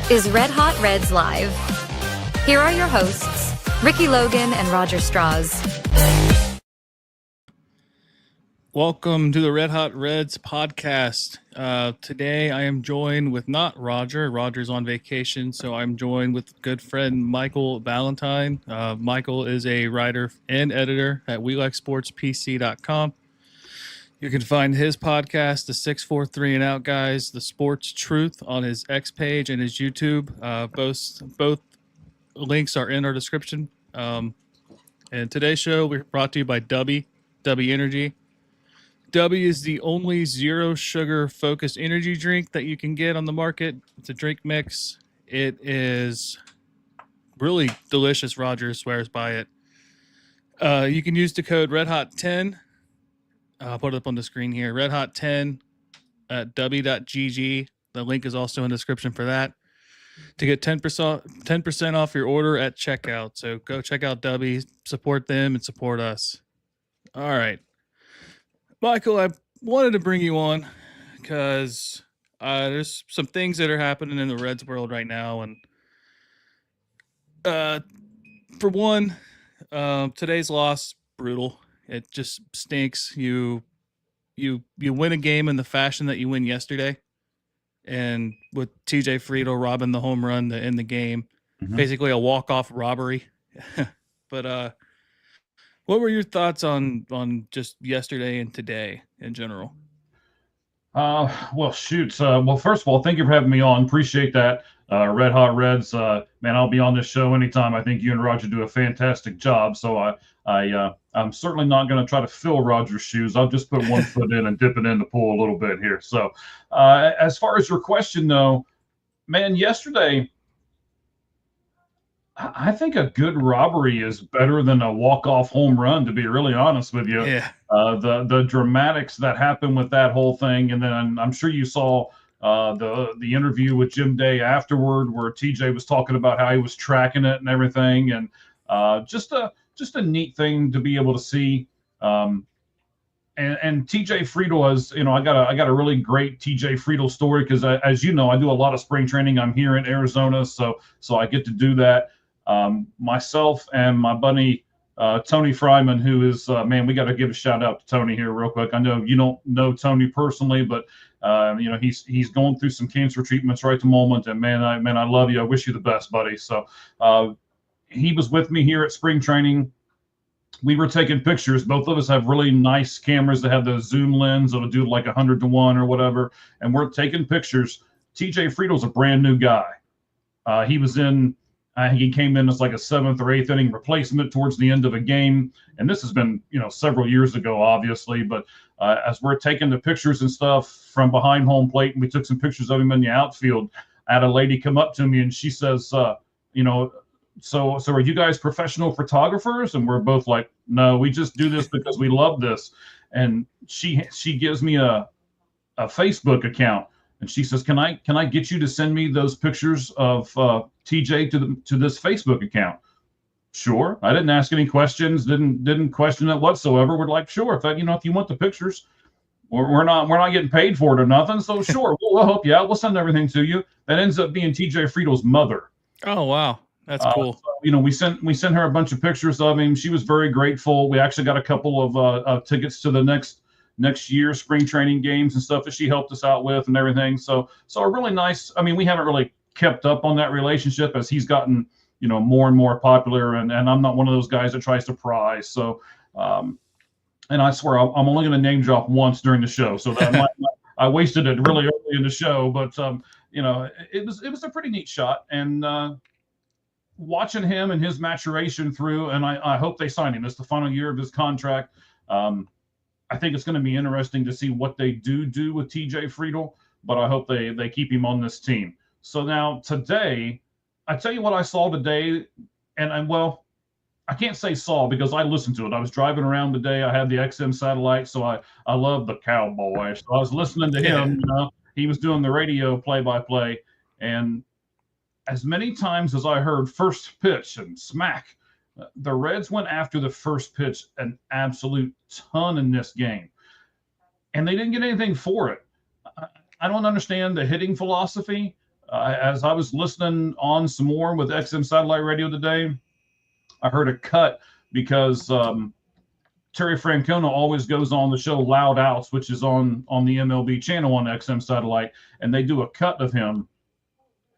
is Red Hot Reds Live. Here are your hosts, Ricky Logan and Roger Strauss. Welcome to the Red Hot Reds podcast. Today I am joined with not Roger. Roger's on vacation, so I'm joined with good friend Michael Ballentine. Michael is a writer and editor at WeLikeSportsPC.com. You can find his podcast, the 643 and Out Guys, the Sports Truth, on his X page and his YouTube. Both links are in our description. And today's show we're brought to you by Dubby Energy. Dubby is the only zero sugar focused energy drink that you can get on the market. It's a drink mix. It is really delicious. Roger swears by it. You can use the code RedHot10. I'll put it up on the screen here. RedHot10 at dubby.gg. The link is also in the description for that to get 10% off your order at checkout. So go check out Dubby, support them, and support us. All right. Michael, I wanted to bring you on because there's some things that are happening in the Reds world right now. And for one, today's loss, brutal. It just stinks. You win a game in the fashion that you win yesterday, and with TJ Friedel robbing the home run to end the game, basically a walk-off robbery. But what were your thoughts on just yesterday and today in general? Well, shoot. Well, first of all, thank you for having me on. Appreciate that. Red Hot Reds, man, I'll be on this show anytime. I think you and Roger do a fantastic job. So I'm certainly not going to try to fill Roger's shoes. I'll just put one foot in and dip it in the pool a little bit here. So as far as your question, though, man, yesterday, I think a good robbery is better than a walk-off home run, to be really honest with you. Yeah. The dramatics that happened with that whole thing, and then I'm sure you saw the interview with Jim Day afterward, where TJ was talking about how he was tracking it and everything, and just a neat thing to be able to see. And TJ Friedel has, I got a really great TJ Friedel story because, as you know, I do a lot of spring training. I'm here in Arizona, so I get to do that. Myself and my buddy Tony Fryman, who is man, we got to give a shout out to Tony here real quick. I know you don't know Tony personally, but he's going through some cancer treatments right at the moment, and man, I love you. I wish you the best, buddy. So he was with me here at spring training. We were taking pictures. Both of us have really nice cameras that have the zoom lens that'll do like 100-to-1 or whatever, and we're taking pictures. TJ Friedel's a brand new guy. He was in. I think he came in as like a 7th or 8th inning replacement towards the end of a game. And this has been, several years ago, obviously. But as we're taking the pictures and stuff from behind home plate, and we took some pictures of him in the outfield, I had a lady come up to me and she says, so are you guys professional photographers? And we're both like, no, we just do this because we love this. And she gives me a Facebook account. And she says, "Can I get you to send me those pictures of TJ to this Facebook account?" Sure. I didn't ask any questions. Didn't question it whatsoever. We're like, sure. If you want the pictures, we're not getting paid for it or nothing. So sure, we'll help you out. We'll send everything to you. That ends up being TJ Friedel's mother. Oh wow, that's cool. So, we sent her a bunch of pictures of him. She was very grateful. We actually got a couple of tickets to the next year's spring training games and stuff that she helped us out with and everything. So a really nice, we haven't really kept up on that relationship as he's gotten, more and more popular. And I'm not one of those guys that tries to pry. So, and I swear I'm only going to name drop once during the show. So that I wasted it really early in the show, but it was a pretty neat shot. And watching him and his maturation through, and I hope they sign him. It's the final year of his contract. I think it's going to be interesting to see what they do with TJ Friedel, but I hope they keep him on this team. So now today, I tell you what I saw today, and well, I can't say saw because I listened to it. I was driving around today. I had the XM satellite, so I love the cowboy. So I was listening to him. He was doing the radio play-by-play, and as many times as I heard first pitch and smack, the Reds went after the first pitch an absolute ton in this game, and they didn't get anything for it. I don't understand the hitting philosophy. As I was listening on some more with XM Satellite Radio today, I heard a cut because Terry Francona always goes on the show Loud Outs, which is on the MLB channel on XM Satellite, and they do a cut of him.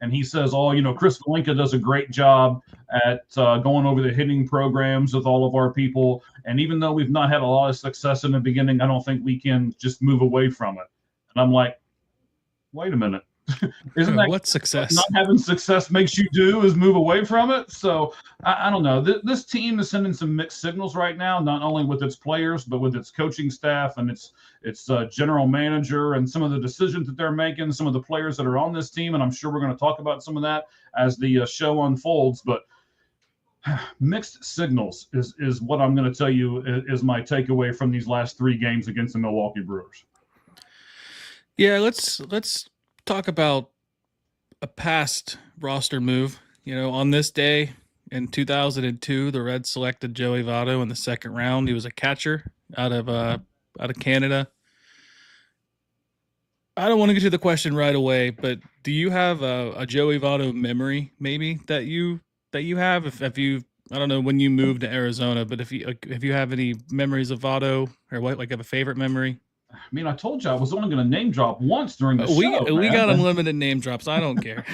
And he says, "Oh, Chris Valenka does a great job at going over the hitting programs with all of our people. And even though we've not had a lot of success in the beginning, I don't think we can just move away from it." And I'm like, wait a minute. Isn't that what success? Not having success makes you do is move away from it? So I don't know. This team is sending some mixed signals right now, not only with its players, but with its coaching staff and its general manager and some of the decisions that they're making, some of the players that are on this team. And I'm sure we're going to talk about some of that as the show unfolds. But mixed signals is what I'm going to tell you is my takeaway from these last 3 games against the Milwaukee Brewers. Yeah, let's talk about a past roster move. On this day in 2002, the Reds selected Joey Votto in the 2nd round. He was a catcher out of Canada. I don't want to get to the question right away, but do you have a Joey Votto memory maybe that you have? If you, I don't know when you moved to Arizona, but if you have any memories of Votto or what, like have a favorite memory? I mean, I told you I was only going to name drop once during the show. We man. got unlimited name drops. I don't care.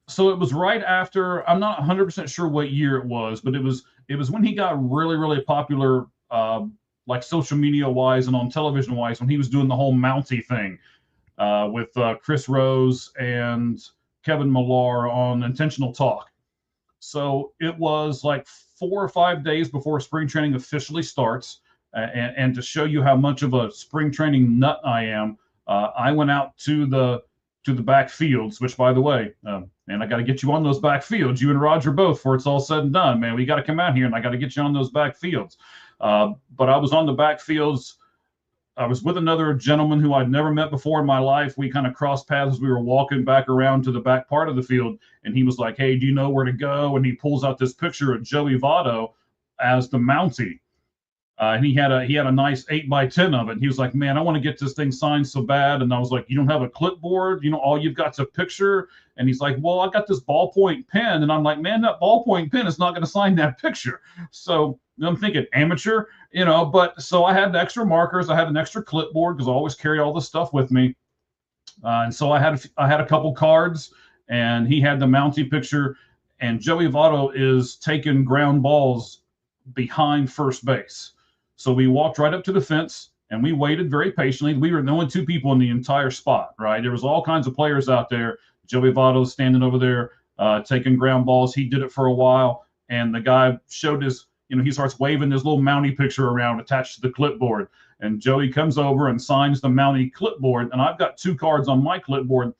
So it was right after. I'm not 100% sure what year it was, but it was when he got really, really popular, like social media wise and on television wise, when he was doing the whole Mountie thing with Chris Rose and Kevin Millar on Intentional Talk. So it was like 4 or 5 days before spring training officially starts. And to show you how much of a spring training nut I am, I went out to the back fields, which, by the way, man, I got to get you on those back fields. You and Roger both, before it's all said and done, man. We got to come out here, and I got to get you on those back fields. But I was on the back fields. I was with another gentleman who I'd never met before in my life. We kind of crossed paths as we were walking back around to the back part of the field, and he was like, "Hey, do you know where to go?" And he pulls out this picture of Joey Votto as the Mountie. And he had a nice 8x10 of it. And he was like, "Man, I want to get this thing signed so bad." And I was like, "You don't have a clipboard? All you've got's a picture?" And he's like, "Well, I got this ballpoint pen." And I'm like, "Man, that ballpoint pen is not going to sign that picture." So I'm thinking amateur, but so I had extra markers. I had an extra clipboard because I always carry all this stuff with me. And so I had a couple cards, and he had the Mountie picture. And Joey Votto is taking ground balls behind first base. So we walked right up to the fence and we waited very patiently. We were the only 2 people in the entire spot, right? There was all kinds of players out there. Joey Votto standing over there taking ground balls. He did it for a while. And the guy showed he starts waving his little Mountie picture around attached to the clipboard. And Joey comes over and signs the Mountie clipboard. And I've got 2 cards on my clipboard.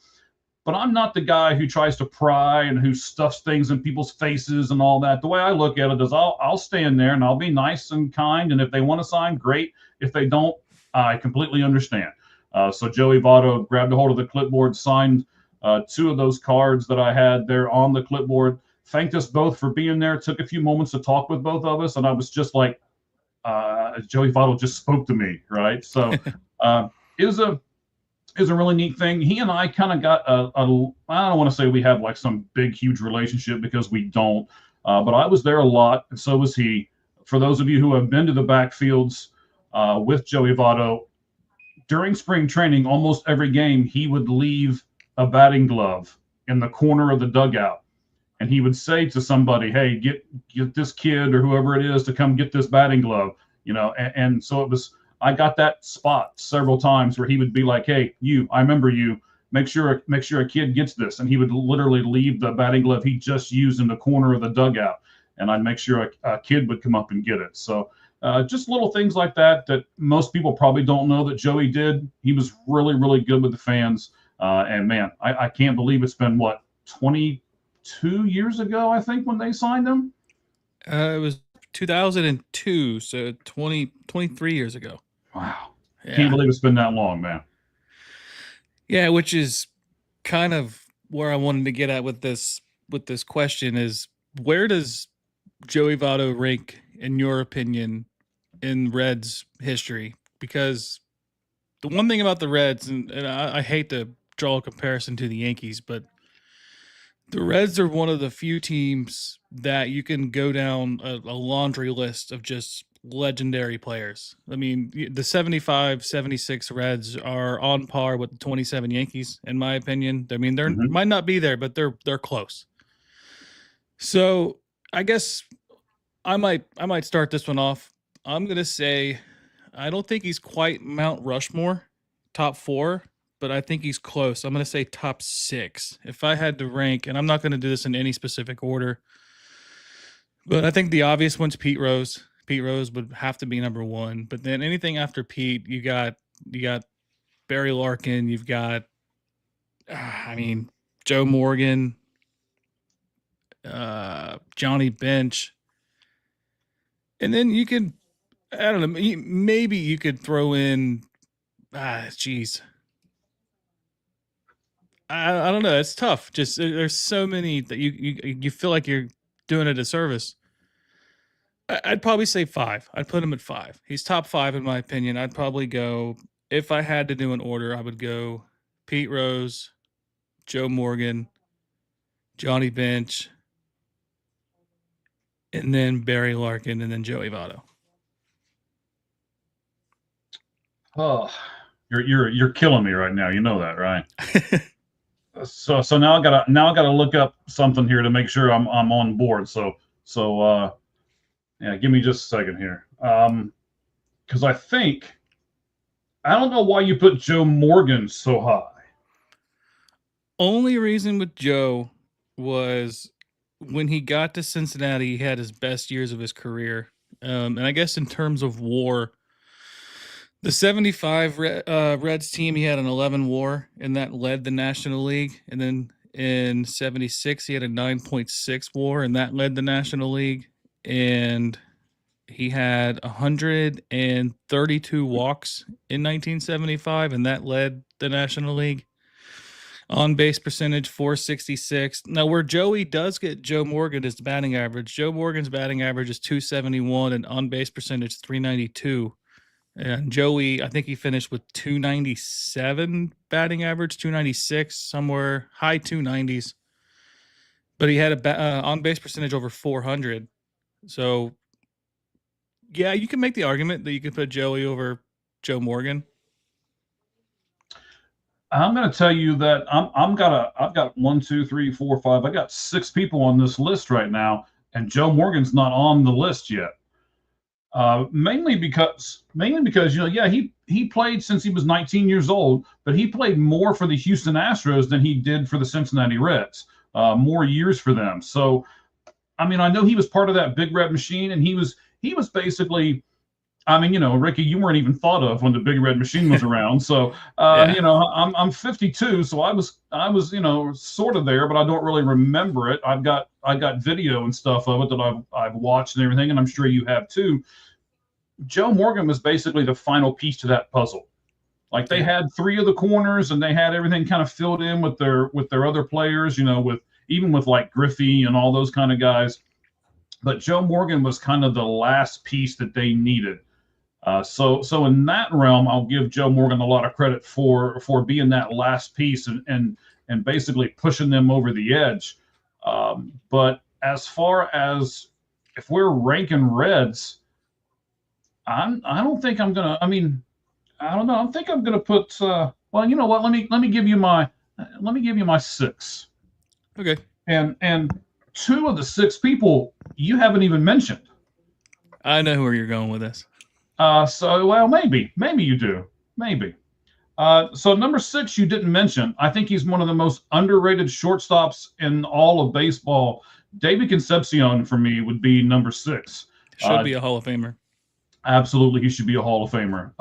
But I'm not the guy who tries to pry and who stuffs things in people's faces and all that. The way I look at it is I'll stand there and I'll be nice and kind. And if they want to sign, great. If they don't, I completely understand. So Joey Votto grabbed a hold of the clipboard, signed 2 of those cards that I had there on the clipboard, thanked us both for being there, took a few moments to talk with both of us. And I was just like, Joey Votto just spoke to me, right? So it was a really neat thing. He and I kind of got I don't want to say we have like some big, huge relationship because we don't, but I was there a lot, and so was he. For those of you who have been to the backfields with Joey Votto, during spring training, almost every game, he would leave a batting glove in the corner of the dugout. And he would say to somebody, "Hey, get this kid or whoever it is to come get this batting glove." And so it was, I got that spot several times where he would be like, "Hey, I remember you. Make sure a kid gets this." And he would literally leave the batting glove he just used in the corner of the dugout. And I'd make sure a kid would come up and get it. So just little things like that most people probably don't know that Joey did. He was really, really good with the fans. And man, I can't believe it's been 22 years ago, I think, when they signed him. It was 2002, so 23 years ago. Wow. Yeah. Can't believe it's been that long, man. Yeah, which is kind of where I wanted to get at with this question is, where does Joey Votto rank, in your opinion, in Reds history? Because the one thing about the Reds, and I hate to draw a comparison to the Yankees, but the Reds are one of the few teams that you can go down a laundry list of just legendary players. I mean, the 75, 76 Reds are on par with the 27 Yankees, in my opinion. I mean, they might not be there, but they're close. So I guess I might start this one off. I'm gonna say I don't think he's quite Mount Rushmore, top 4. But I think he's close. I'm going to say top 6. If I had to rank, and I'm not going to do this in any specific order, but I think the obvious one's Pete Rose. Pete Rose would have to be number 1. But then anything after Pete, you got Barry Larkin. You've got, Joe Morgan, Johnny Bench, and then you could, I don't know, maybe you could throw in, I don't know. It's tough. Just there's so many that you feel like you're doing a disservice. I'd probably say 5. I'd put him at 5. He's top 5 in my opinion. I'd probably go, if I had to do an order, I would go Pete Rose, Joe Morgan, Johnny Bench, and then Barry Larkin, and then Joey Votto. Oh, you're killing me right now. You know that, right? So now I gotta look up something here to make sure I'm on board. So yeah, give me just a second here. Because I don't know why you put Joe Morgan so high. Only reason with Joe was when he got to Cincinnati, he had his best years of his career. And I guess in terms of WAR, the 75 Reds team, he had an 11 WAR, and that led the National League. And then in 76, he had a 9.6 WAR, and that led the National League. And he had 132 walks in 1975, and that led the National League. On base percentage, 466. Now, where Joey does get Joe Morgan is the batting average. Joe Morgan's batting average is 271, and on base percentage, 392. And Joey, I think he finished with 297 batting average, 296, somewhere high 290s. But he had a on base percentage over 400. So, yeah, you can make the argument that you could put Joey over Joe Morgan. I'm going to tell you that I've got 1, 2, 3, 4, 5. I got 6 people on this list right now, and Joe Morgan's not on the list yet. Mainly because he played since he was 19 years old, but he played more for the Houston Astros than he did for the Cincinnati Reds, more years for them. So, I mean, I know he was part of that Big Red Machine, and he was basically, Ricky, you weren't even thought of when the Big Red Machine was around. So, I'm 52, so I was sort of there, but I don't really remember it. I got video and stuff of it that I've watched and everything, and I'm sure you have too. Joe Morgan was basically the final piece to that puzzle. Like, they had 3 of the corners, and they had everything kind of filled in with their other players, with like Griffey and all those kind of guys. But Joe Morgan was kind of the last piece that they needed. So in that realm, I'll give Joe Morgan a lot of credit for being that last piece and basically pushing them over the edge. But as far as if we're ranking Reds, I don't think I'm gonna. I mean, I don't know. I think I'm gonna put. Well, you know what? Let me give you my 6. Okay. And 2 of the 6 people you haven't even mentioned. I know where you're going with this. Maybe you do. Maybe. So number 6 you didn't mention. I think he's one of the most underrated shortstops in all of baseball. David Concepcion for me would be number 6. Should be a Hall of Famer. Absolutely, he should be a Hall of Famer.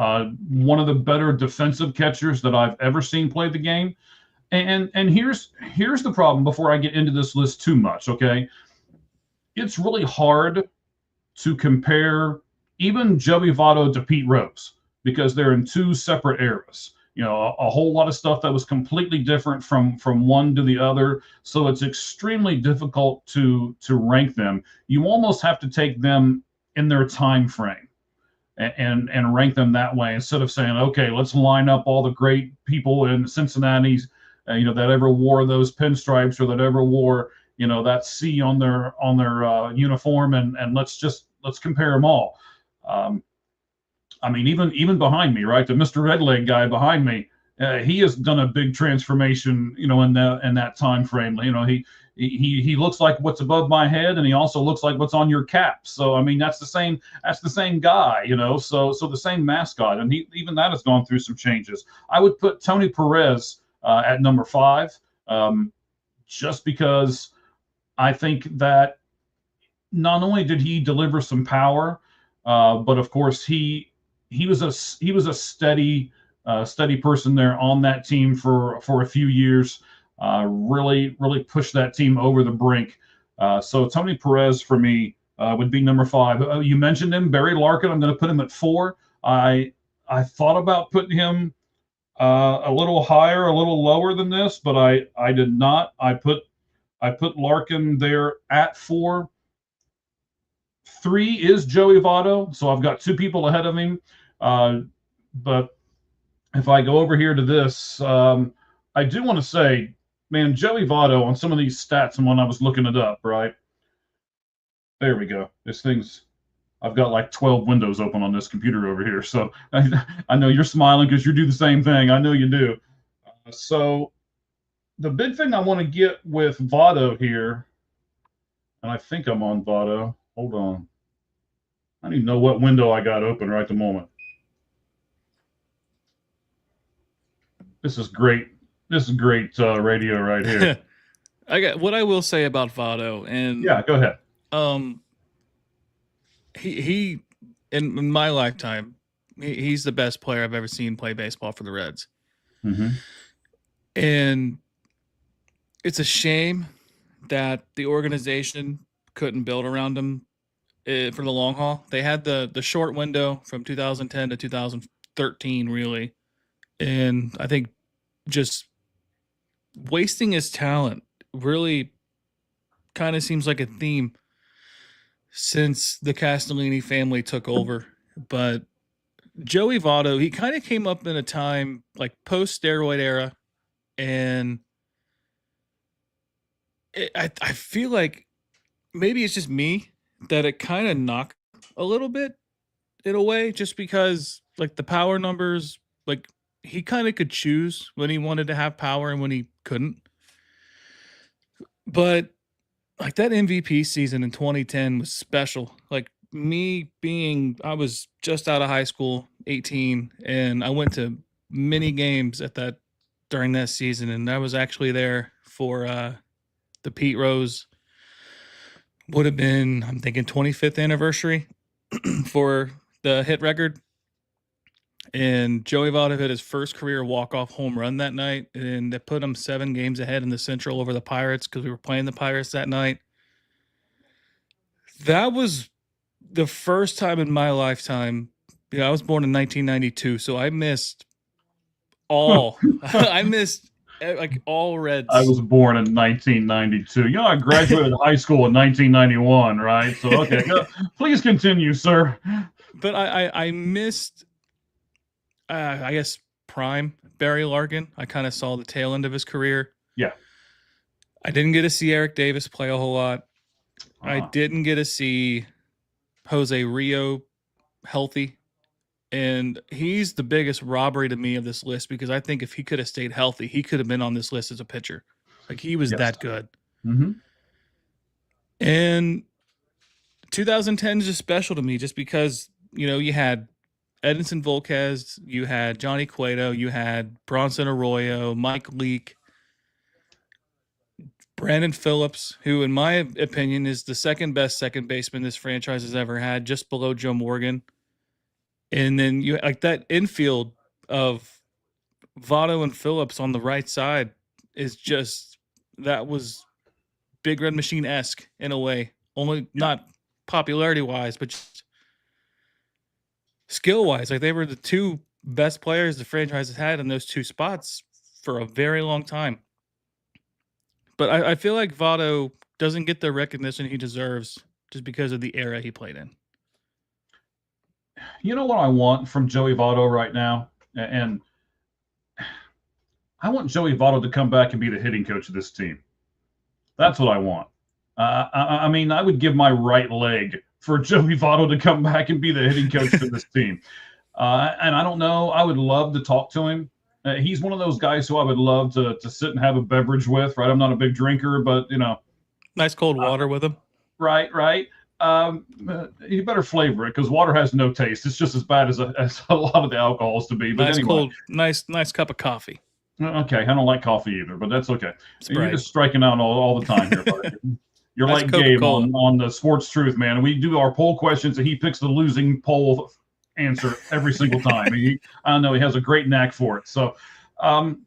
One of the better defensive catchers that I've ever seen play the game. And here's the problem before I get into this list too much, okay? It's really hard to compare even Joey Votto to Pete Rose because they're in 2 separate eras. A whole lot of stuff that was completely different from one to the other. So it's extremely difficult to rank them. You almost have to take them in their time frame and rank them that way instead of saying, okay, let's line up all the great people in Cincinnati's that ever wore those pinstripes or that ever wore that C on their uniform, and let's compare them all. I mean, even behind me, right, the Mr. Red Leg guy behind me, he has done a big transformation, in that time frame. He looks like what's above my head, and he also looks like what's on your cap. So I mean, that's the same guy, So the same mascot, and even that has gone through some changes. I would put Tony Perez at number 5, just because I think that not only did he deliver some power, but of course he was a steady person there on that team for a few years. Really pushed that team over the brink. So Tony Perez for me would be number 5. You mentioned him, Barry Larkin. I'm going to put him at 4. I thought about putting him a little higher, a little lower than this, but I did not. I put Larkin there at 4. 3 is Joey Votto, so I've got 2 people ahead of him. But if I go over here to this, I do want to say, man, Joey Votto on some of these stats, and when I was looking it up, right? There we go. I've got like 12 windows open on this computer over here. So I know you're smiling because you do the same thing. I know you do. So the big thing I want to get with Votto here, and I think I'm on Votto. Hold on. I don't even know what window I got open right at the moment. This is great. This is great radio right here. What I will say about Votto, and yeah, go ahead. He in my lifetime, he's the best player I've ever seen play baseball for the Reds. Mm-hmm. And it's a shame that the organization couldn't build around him for the long haul. They had the short window from 2010 to 2013, really. And I think just wasting his talent really kind of seems like a theme since the Castellini family took over. But Joey Votto, he kind of came up in a time like post-steroid era, and I feel like maybe it's just me that it kind of knocked a little bit in a way, just because like the power numbers, like he kind of could choose when he wanted to have power and when he couldn't. But like that MVP season in 2010 was special. Like I was just out of high school, 18, and I went to many games during that season, and I was actually there for the Pete Rose would have been, I'm thinking 25th anniversary for the hit record. And Joey Votto hit his first career walk-off home run that night, and they put him 7 games ahead in the Central over the Pirates because we were playing the Pirates that night. That was the first time in my lifetime. I was born in 1992, so I missed all. I missed like all Reds. I was born in 1992. I graduated high school in 1991, right? So okay, please continue, sir. But I missed. I guess prime Barry Larkin. I kind of saw the tail end of his career. Yeah. I didn't get to see Eric Davis play a whole lot. I didn't get to see Jose Rio healthy. And he's the biggest robbery to me of this list because I think if he could have stayed healthy, he could have been on this list as a pitcher. Like he was that good. Mm-hmm. And 2010 is just special to me just because, you had Edinson Volquez, you had Johnny Cueto, you had Bronson Arroyo, Mike Leake, Brandon Phillips, who in my opinion is the second best second baseman this franchise has ever had, just below Joe Morgan. And then you like that infield of Votto and Phillips on the right side is just, that was Big Red Machine-esque in a way. Only not popularity-wise, but just skill-wise. Like they were the 2 best players the franchise has had in those 2 spots for a very long time. But I feel like Votto doesn't get the recognition he deserves just because of the era he played in. You know what I want from Joey Votto right now? And I want Joey Votto to come back and be the hitting coach of this team. That's what I want. I mean, I would give my right leg for Joey Votto to come back and be the hitting coach for this team. And I don't know. I would love to talk to him. He's one of those guys who I would love to sit and have a beverage with, right? I'm not a big drinker, but, Nice cold water with him. Right. You better flavor it because water has no taste. It's just as bad as a lot of the alcohols to be. But Nice anyway. cold, nice cup of coffee. Okay, I don't like coffee either, but that's okay. It's You're bright. just striking out all the time here, buddy. You're That's like Gabe Coca-Cola. on the Sports Truth, man. And we do our poll questions, and he picks the losing poll answer every single time. I don't know, he has a great knack for it. So, but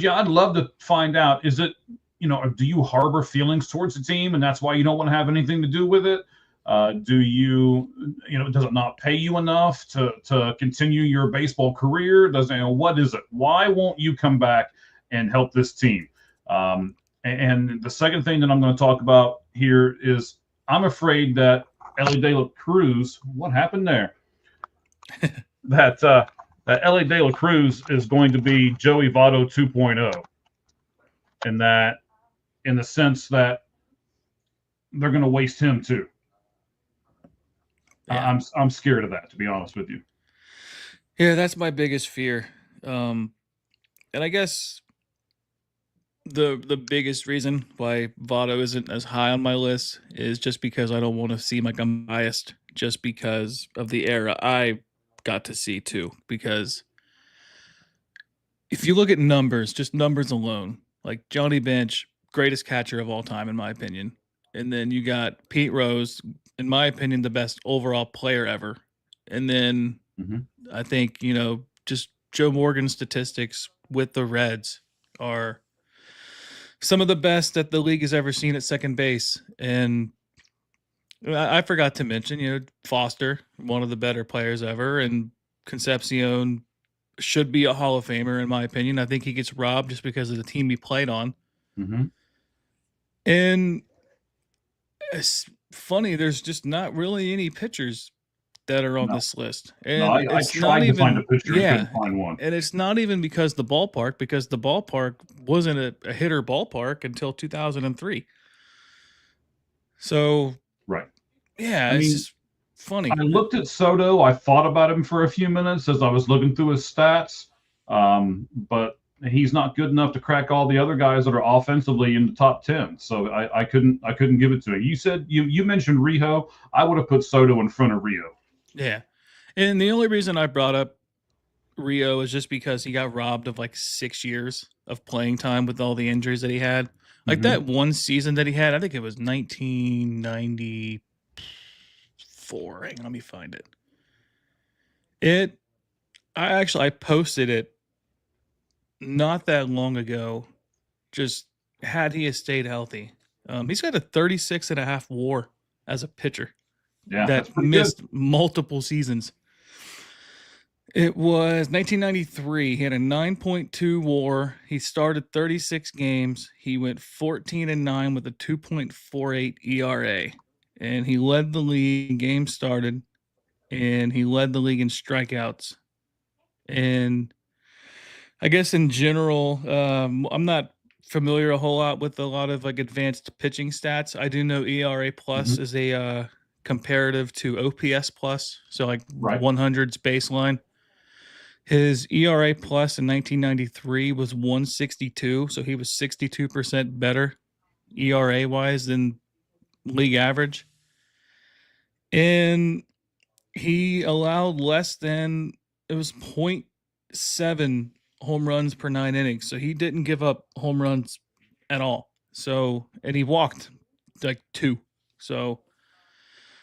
yeah, I'd love to find out, is it, do you harbor feelings towards the team, and that's why you don't want to have anything to do with it? Do you, does it not pay you enough to continue your baseball career? What is it? Why won't you come back and help this team? And the second thing that I'm going to talk about here is I'm afraid that Ellie De La Cruz, what happened there? that Ellie De La Cruz is going to be Joey Votto 2.0, in the sense that they're going to waste him too. Yeah. I'm scared of that, to be honest with you. Yeah, that's my biggest fear. And I guess the biggest reason why Votto isn't as high on my list is just because I don't want to seem like I'm biased just because of the era I got to see too. Because if you look at numbers, just numbers alone, like Johnny Bench, greatest catcher of all time, in my opinion. And then you got Pete Rose, in my opinion, the best overall player ever. And then I think, just Joe Morgan's statistics with the Reds are some of the best that the league has ever seen at second base. And I forgot to mention, Foster, one of the better players ever, and Concepcion should be a Hall of Famer, in my opinion. I think he gets robbed just because of the team he played on. And it's funny, there's just not really any pitchers that are on this list. And no, I tried to find a pitcher and couldn't find one. And it's not even because the ballpark wasn't a hitter ballpark until 2003. So, right. Yeah, it's just funny. I looked at Soto. I thought about him for a few minutes as I was looking through his stats, but he's not good enough to crack all the other guys that are offensively in the top 10. So I couldn't give it to him. You said you mentioned Rio. I would have put Soto in front of Rio. Yeah. And the only reason I brought up Rio is just because he got robbed of like 6 years of playing time with all the injuries that he had. Like that one season that he had, I think it was 1994. Hang on, let me find it. I posted it not that long ago. Just had he stayed healthy. He's got a 36.5 WAR as a pitcher. Yeah, that missed multiple seasons. It was 1993. He had a 9.2 WAR. He started 36 games. He went 14-9 with a 2.48 ERA. And he led the league in games started. And he led the league in strikeouts. And I guess in general, I'm not familiar a whole lot with a lot of like advanced pitching stats. I do know ERA plus is a comparative to OPS plus, so like 100's baseline. His ERA plus in 1993 was 162, so he was 62% better ERA wise than league average. And he allowed less than, it was 0.7 home runs per 9 innings, so he didn't give up home runs at all. So, and he walked like 2. So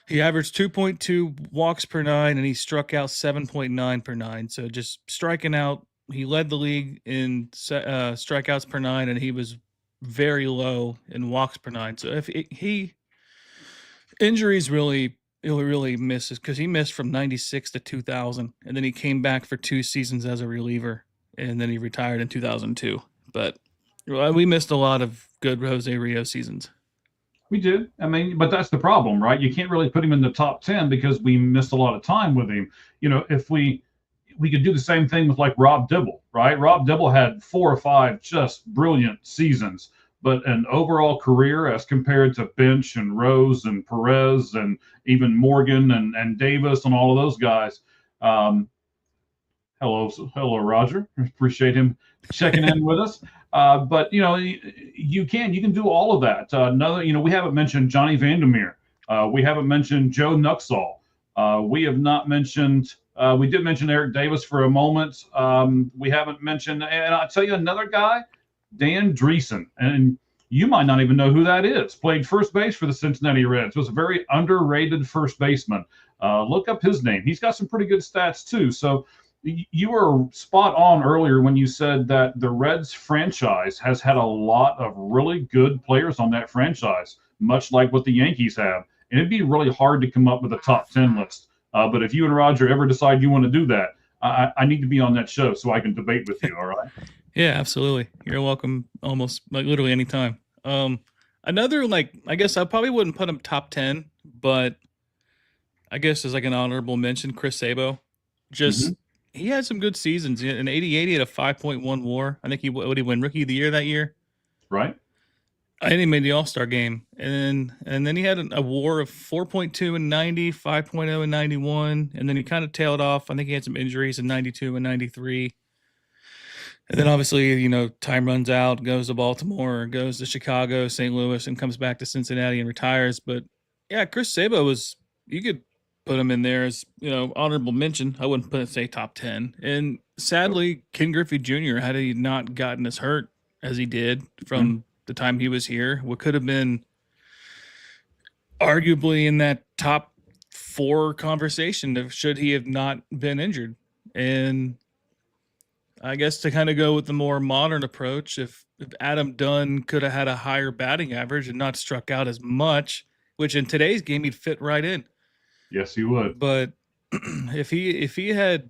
he averaged 2.2 walks per 9, and he struck out 7.9 per 9. So just striking out, he led the league in strikeouts per 9, and he was very low in walks per 9. So if injuries really misses, because he missed from 96 to 2000, and then he came back for 2 seasons as a reliever, and then he retired in 2002. But we missed a lot of good Jose Rio seasons. We did. I mean, but that's the problem, right? You can't really put him in the top 10 because we missed a lot of time with him. If we we could do the same thing with like Rob Dibble, right? Rob Dibble had 4 or 5 just brilliant seasons, but an overall career as compared to Bench and Rose and Perez and even Morgan and Davis and all of those guys. Hello, Roger. Appreciate him checking in with us. But you can do all of that. We haven't mentioned Johnny Vandermeer. We haven't mentioned Joe Nuxall. We have not mentioned. We did mention Eric Davis for a moment. We haven't mentioned, and I'll tell you another guy, Dan Dreesen, and you might not even know who that is. Played first base for the Cincinnati Reds. Was a very underrated first baseman. Look up his name. He's got some pretty good stats too. So you were spot on earlier when you said that the Reds franchise has had a lot of really good players on that franchise, much like what the Yankees have. And it'd be really hard to come up with a top 10 list. But if you and Roger ever decide you want to do that, I need to be on that show so I can debate with you. All right. Yeah, absolutely. You're welcome almost like literally anytime. Another, I guess I probably wouldn't put him top 10, but I guess as like an honorable mention, Chris Sabo. He had some good seasons. In 88, he had a 5.1 WAR. I think he win Rookie of the Year that year. Right. And he made the All-Star game. And then he had a WAR of 4.2 in 90, 5.0 in 91. And then he kind of tailed off. I think he had some injuries in 92 and 93. And then obviously, time runs out, goes to Baltimore, goes to Chicago, St. Louis, and comes back to Cincinnati and retires. But yeah, Chris Sabo you could put him in there as, honorable mention. I wouldn't say top 10. And sadly, Ken Griffey Jr., had he not gotten as hurt as he did from the time he was here, what could have been arguably in that top 4 conversation should he have not been injured. And I guess to kind of go with the more modern approach, if Adam Dunn could have had a higher batting average and not struck out as much, which in today's game he'd fit right in. Yes, he would. But if he had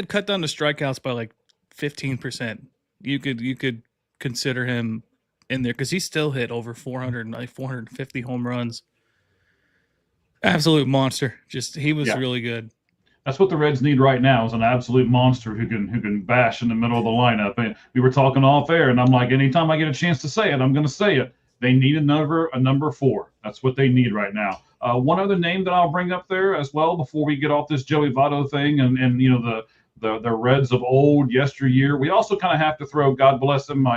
cut down the strikeouts by like 15%, you could consider him in there because he still hit over 450 home runs. Absolute monster. He was really good. That's what the Reds need right now, is an absolute monster who can bash in the middle of the lineup. And we were talking off air, and I'm like, anytime I get a chance to say it, I'm going to say it. They need a number 4. That's what they need right now. One other name that I'll bring up there as well before we get off this Joey Votto thing and the Reds of old yesteryear. We also kind of have to throw, God bless him.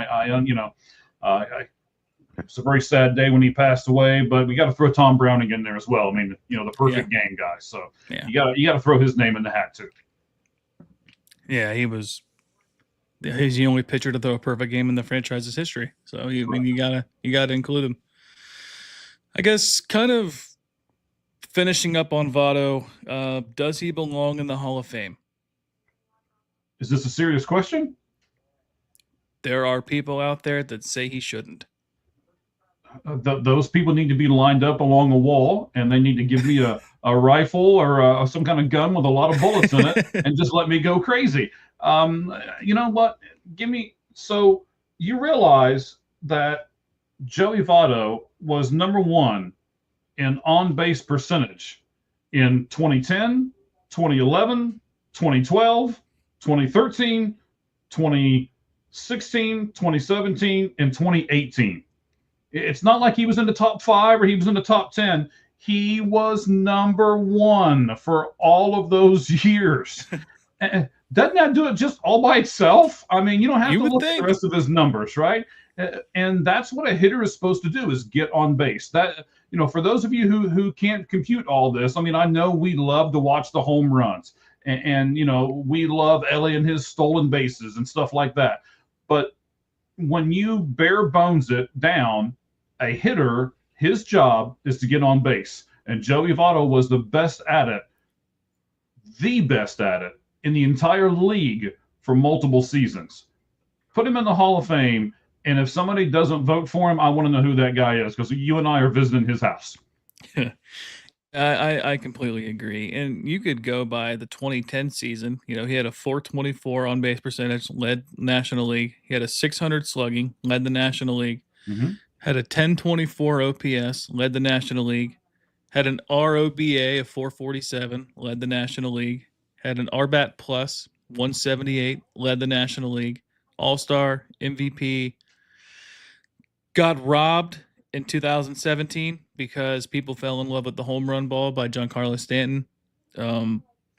It's a very sad day when he passed away, but we got to throw Tom Browning in there as well. I mean, the perfect game guy. So you got to throw his name in the hat too. Yeah, he's the only pitcher to throw a perfect game in the franchise's history. So you gotta include him. I guess kind of finishing up on Votto, does he belong in the Hall of Fame? Is this a serious question? There are people out there that say he shouldn't. Those people need to be lined up along a wall, and they need to give me a rifle or some kind of gun with a lot of bullets in it and just let me go crazy. You know what? So you realize that Joey Votto was number 1 in on-base percentage in 2010, 2011, 2012, 2013, 2016, 2017, and 2018. It's not like he was in the top 5 or he was in the top 10. He was number 1 for all of those years. Doesn't that do it just all by itself? I mean, you don't have to look at the rest of his numbers, right? And that's what a hitter is supposed to do, is get on base. That, for those of you who can't compute all this, I mean, I know we love to watch the home runs and we love Ellie and his stolen bases and stuff like that. But when you bare bones it down, a hitter, his job is to get on base. And Joey Votto was the best at it in the entire league for multiple seasons. Put him in the Hall of Fame, and if somebody doesn't vote for him, I want to know who that guy is, because you and I are visiting his house. I completely agree. And you could go by the 2010 season. He had a 424 on base percentage, led National League. He had a 600 slugging, led the National League. Mm-hmm. Had a 1024 OPS, led the National League. Had an ROBA of 447, led the National League. had an RBAT plus 178, led the National League, All-Star, MVP. Got robbed in 2017 because people fell in love with the home run ball by Giancarlo Stanton.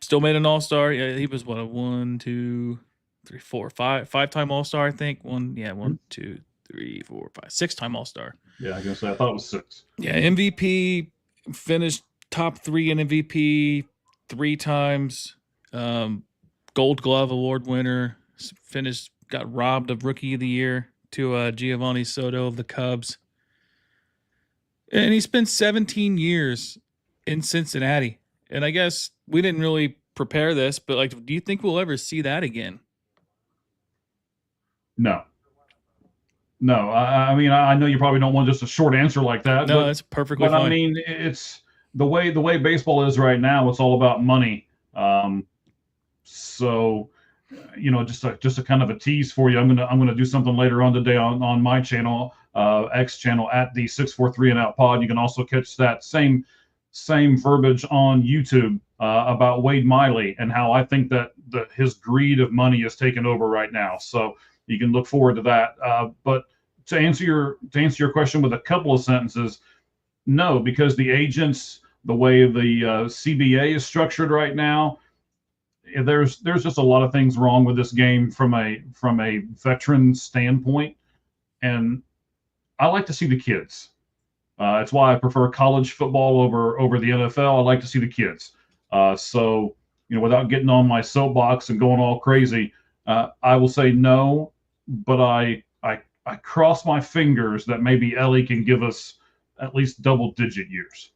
Still made an All-Star. Yeah, he was what, a 1, 2, 3, 4, 5-time All-Star, I think. 1, 2, 3, 4, 5, 6-time All-Star. Yeah, I guess I thought it was 6. Yeah, MVP, finished top 3 in MVP 3 times. Gold Glove Award winner. Finished, got robbed of Rookie of the Year to Giovanni Soto of the Cubs. And he spent 17 years in Cincinnati. And I guess we didn't really prepare this, but like, do you think we'll ever see that again? No. No, I mean, I know you probably don't want just a short answer like that. No, that's perfectly but fine. I mean, it's the way baseball is right now. It's all about money. So, just a kind of a tease for you. I'm gonna do something later on today on my channel, X channel at the 643 and Out Pod. You can also catch that same verbiage on YouTube about Wade Miley and how I think that his greed of money is taking over right now. So you can look forward to that. But to answer your question with a couple of sentences, no, because the agents, the way the CBA is structured right now, there's just a lot of things wrong with this game from a veteran standpoint, and I like to see the kids. It's why I prefer college football over the NFL. I like to see the kids. So without getting on my soapbox and going all crazy, I will say no, but I cross my fingers that maybe Ellie can give us at least double-digit years.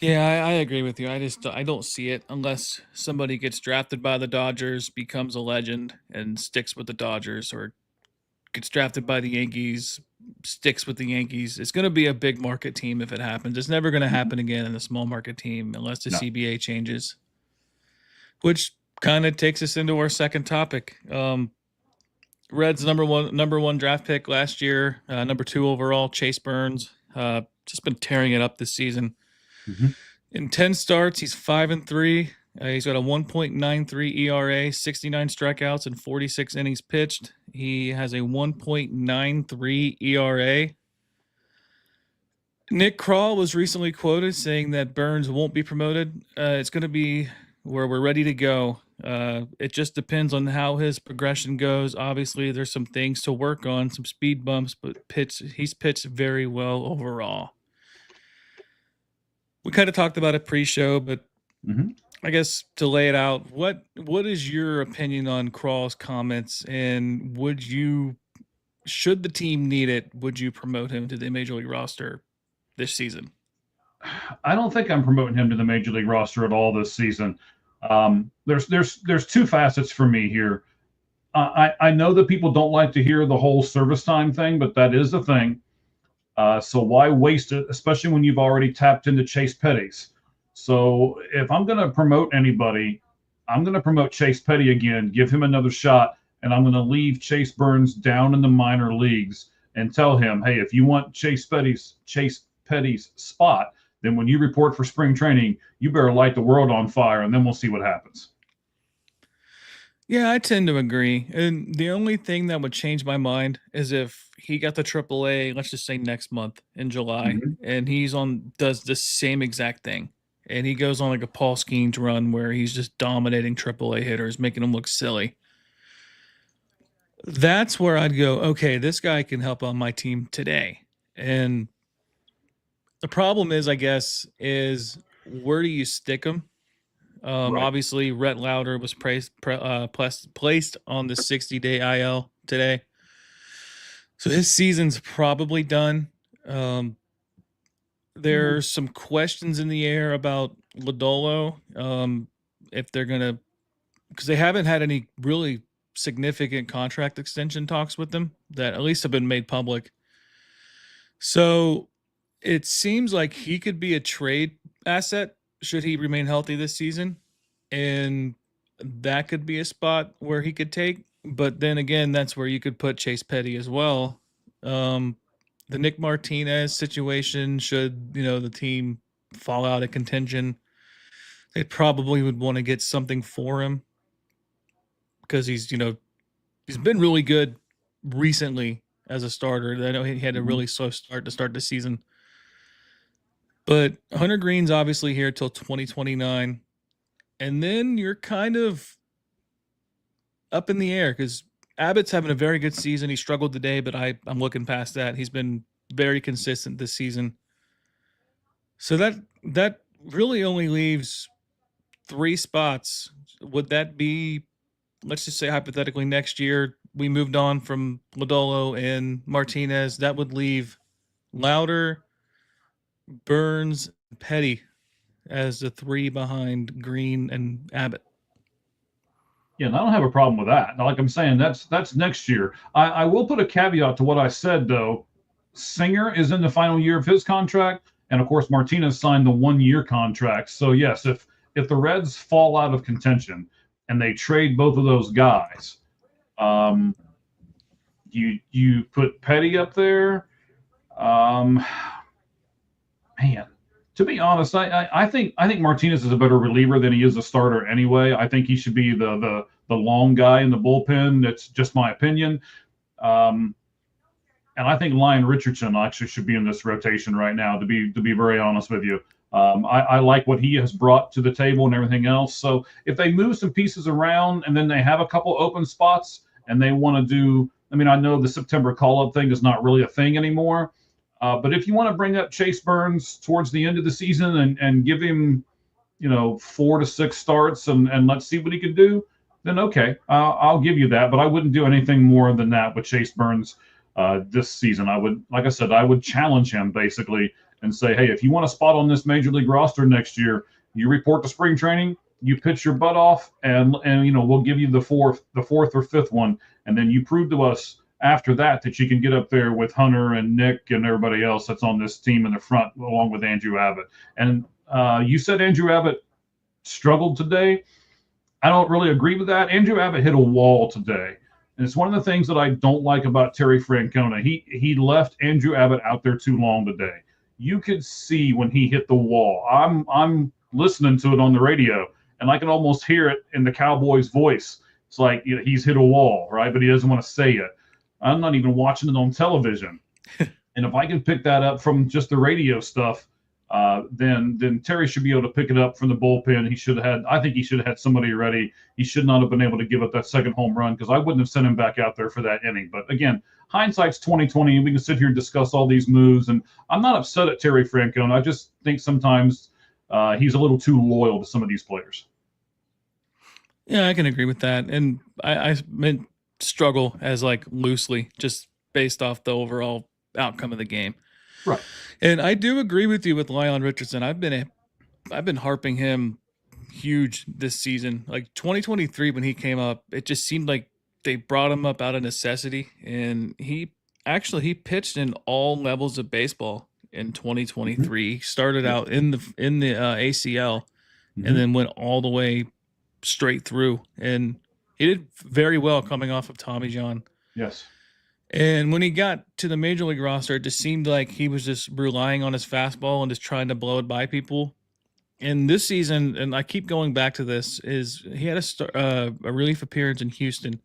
Yeah, I agree with you. I don't see it unless somebody gets drafted by the Dodgers, becomes a legend, and sticks with the Dodgers, or gets drafted by the Yankees, sticks with the Yankees. It's going to be a big market team if it happens. It's never going to happen again in a small market team unless the CBA changes, which kind of takes us into our second topic. Reds number one draft pick last year, number 2 overall, Chase Burns, just been tearing it up this season. Mm-hmm. In 10 starts, he's 5-3. He's got a 1.93 ERA, 69 strikeouts, and 46 innings pitched. He has a 1.93 ERA. Nick Kroll was recently quoted saying that Burns won't be promoted. It's going to be where we're ready to go. It just depends on how his progression goes. Obviously, there's some things to work on, some speed bumps, but he's pitched very well overall. We kind of talked about it pre-show, but I guess to lay it out, what is your opinion on Kroll's comments, and should the team need it, would you promote him to the Major League roster this season? I don't think I'm promoting him to the Major League roster at all this season. There's 2 facets for me here. I know that people don't like to hear the whole service time thing, but that is a thing. So why waste it, especially when you've already tapped into Chase Petty's? So if I'm going to promote anybody, I'm going to promote Chase Petty again, give him another shot, and I'm going to leave Chase Burns down in the minor leagues and tell him, hey, if you want Chase Petty's spot, then when you report for spring training, you better light the world on fire, and then we'll see what happens. Yeah, I tend to agree. And the only thing that would change my mind is if he got the AAA, let's just say next month in July, and does the same exact thing. And he goes on like a Paul Skeens run where he's just dominating AAA hitters, making them look silly. That's where I'd go, okay, this guy can help on my team today. And the problem is, I guess, is where do you stick him? Right. Obviously, Rhett Lauder was placed on the 60-day IL today. So his season's probably done. There's some questions in the air about Lodolo, if they're going to, because they haven't had any really significant contract extension talks with them that at least have been made public. So it seems like he could be a trade asset should he remain healthy this season, and that could be a spot where he could take. But then again, that's where you could put Chase Petty as well. The Nick Martinez situation, should the team fall out of contention, They probably would want to get something for him because he's been really good recently as a starter. I know he had a really slow start to start the season. But Hunter Green's obviously here till 2029. And then you're kind of up in the air because Abbott's having a very good season. He struggled today, but I'm looking past that. He's been very consistent this season. So that really only leaves 3 spots. Would that be, let's just say hypothetically, next year we moved on from Lodolo and Martinez? That would leave Louder, Burns, Petty as the 3 behind Green and Abbott. Yeah, and I don't have a problem with that. Like I'm saying, that's next year. I will put a caveat to what I said though. Singer is in the final year of his contract, and of course Martinez signed the 1-year contract. So yes, if the Reds fall out of contention and they trade both of those guys, you put Petty up there. Man, to be honest, I think Martinez is a better reliever than he is a starter anyway. I think he should be the long guy in the bullpen. That's just my opinion. And I think Lyon Richardson actually should be in this rotation right now. To be very honest with you, I like what he has brought to the table and everything else. So if they move some pieces around and then they have a couple open spots and they want to do, I mean, I know the September call-up thing is not really a thing anymore. But if you want to bring up Chase Burns towards the end of the season and give him, 4 to 6 starts and let's see what he can do, then okay, I'll give you that. But I wouldn't do anything more than that with Chase Burns this season. I would, like I said, I would challenge him basically and say, hey, if you want a spot on this major league roster next year, you report to spring training, you pitch your butt off, and we'll give you the fourth or fifth one, and then you prove to us after that you can get up there with Hunter and Nick and everybody else that's on this team in the front, along with Andrew Abbott. And you said Andrew Abbott struggled today. I don't really agree with that. Andrew Abbott hit a wall today. And it's one of the things that I don't like about Terry Francona. He left Andrew Abbott out there too long today. You could see when he hit the wall. I'm listening to it on the radio, and I can almost hear it in the Cowboys' voice. It's like he's hit a wall, right? But he doesn't want to say it. I'm not even watching it on television. And if I can pick that up from just the radio stuff, then Terry should be able to pick it up from the bullpen. I think he should have had somebody ready. He should not have been able to give up that second home run because I wouldn't have sent him back out there for that inning. But again, hindsight's 2020, and we can sit here and discuss all these moves. And I'm not upset at Terry Francona. I just think sometimes he's a little too loyal to some of these players. Yeah, I can agree with that. And I meant struggle as like loosely, just based off the overall outcome of the game. Right. And I do agree with you with Lyon Richardson. I've been harping him huge this season. Like 2023 when he came up, it just seemed like they brought him up out of necessity, and he pitched in all levels of baseball in 2023. Mm-hmm. He started out in the ACL, mm-hmm. and then went all the way straight through, and he did very well coming off of Tommy John. Yes. And when he got to the major league roster, it just seemed like he was just relying on his fastball and just trying to blow it by people. And this season, and I keep going back to this, is he had a relief appearance in Houston,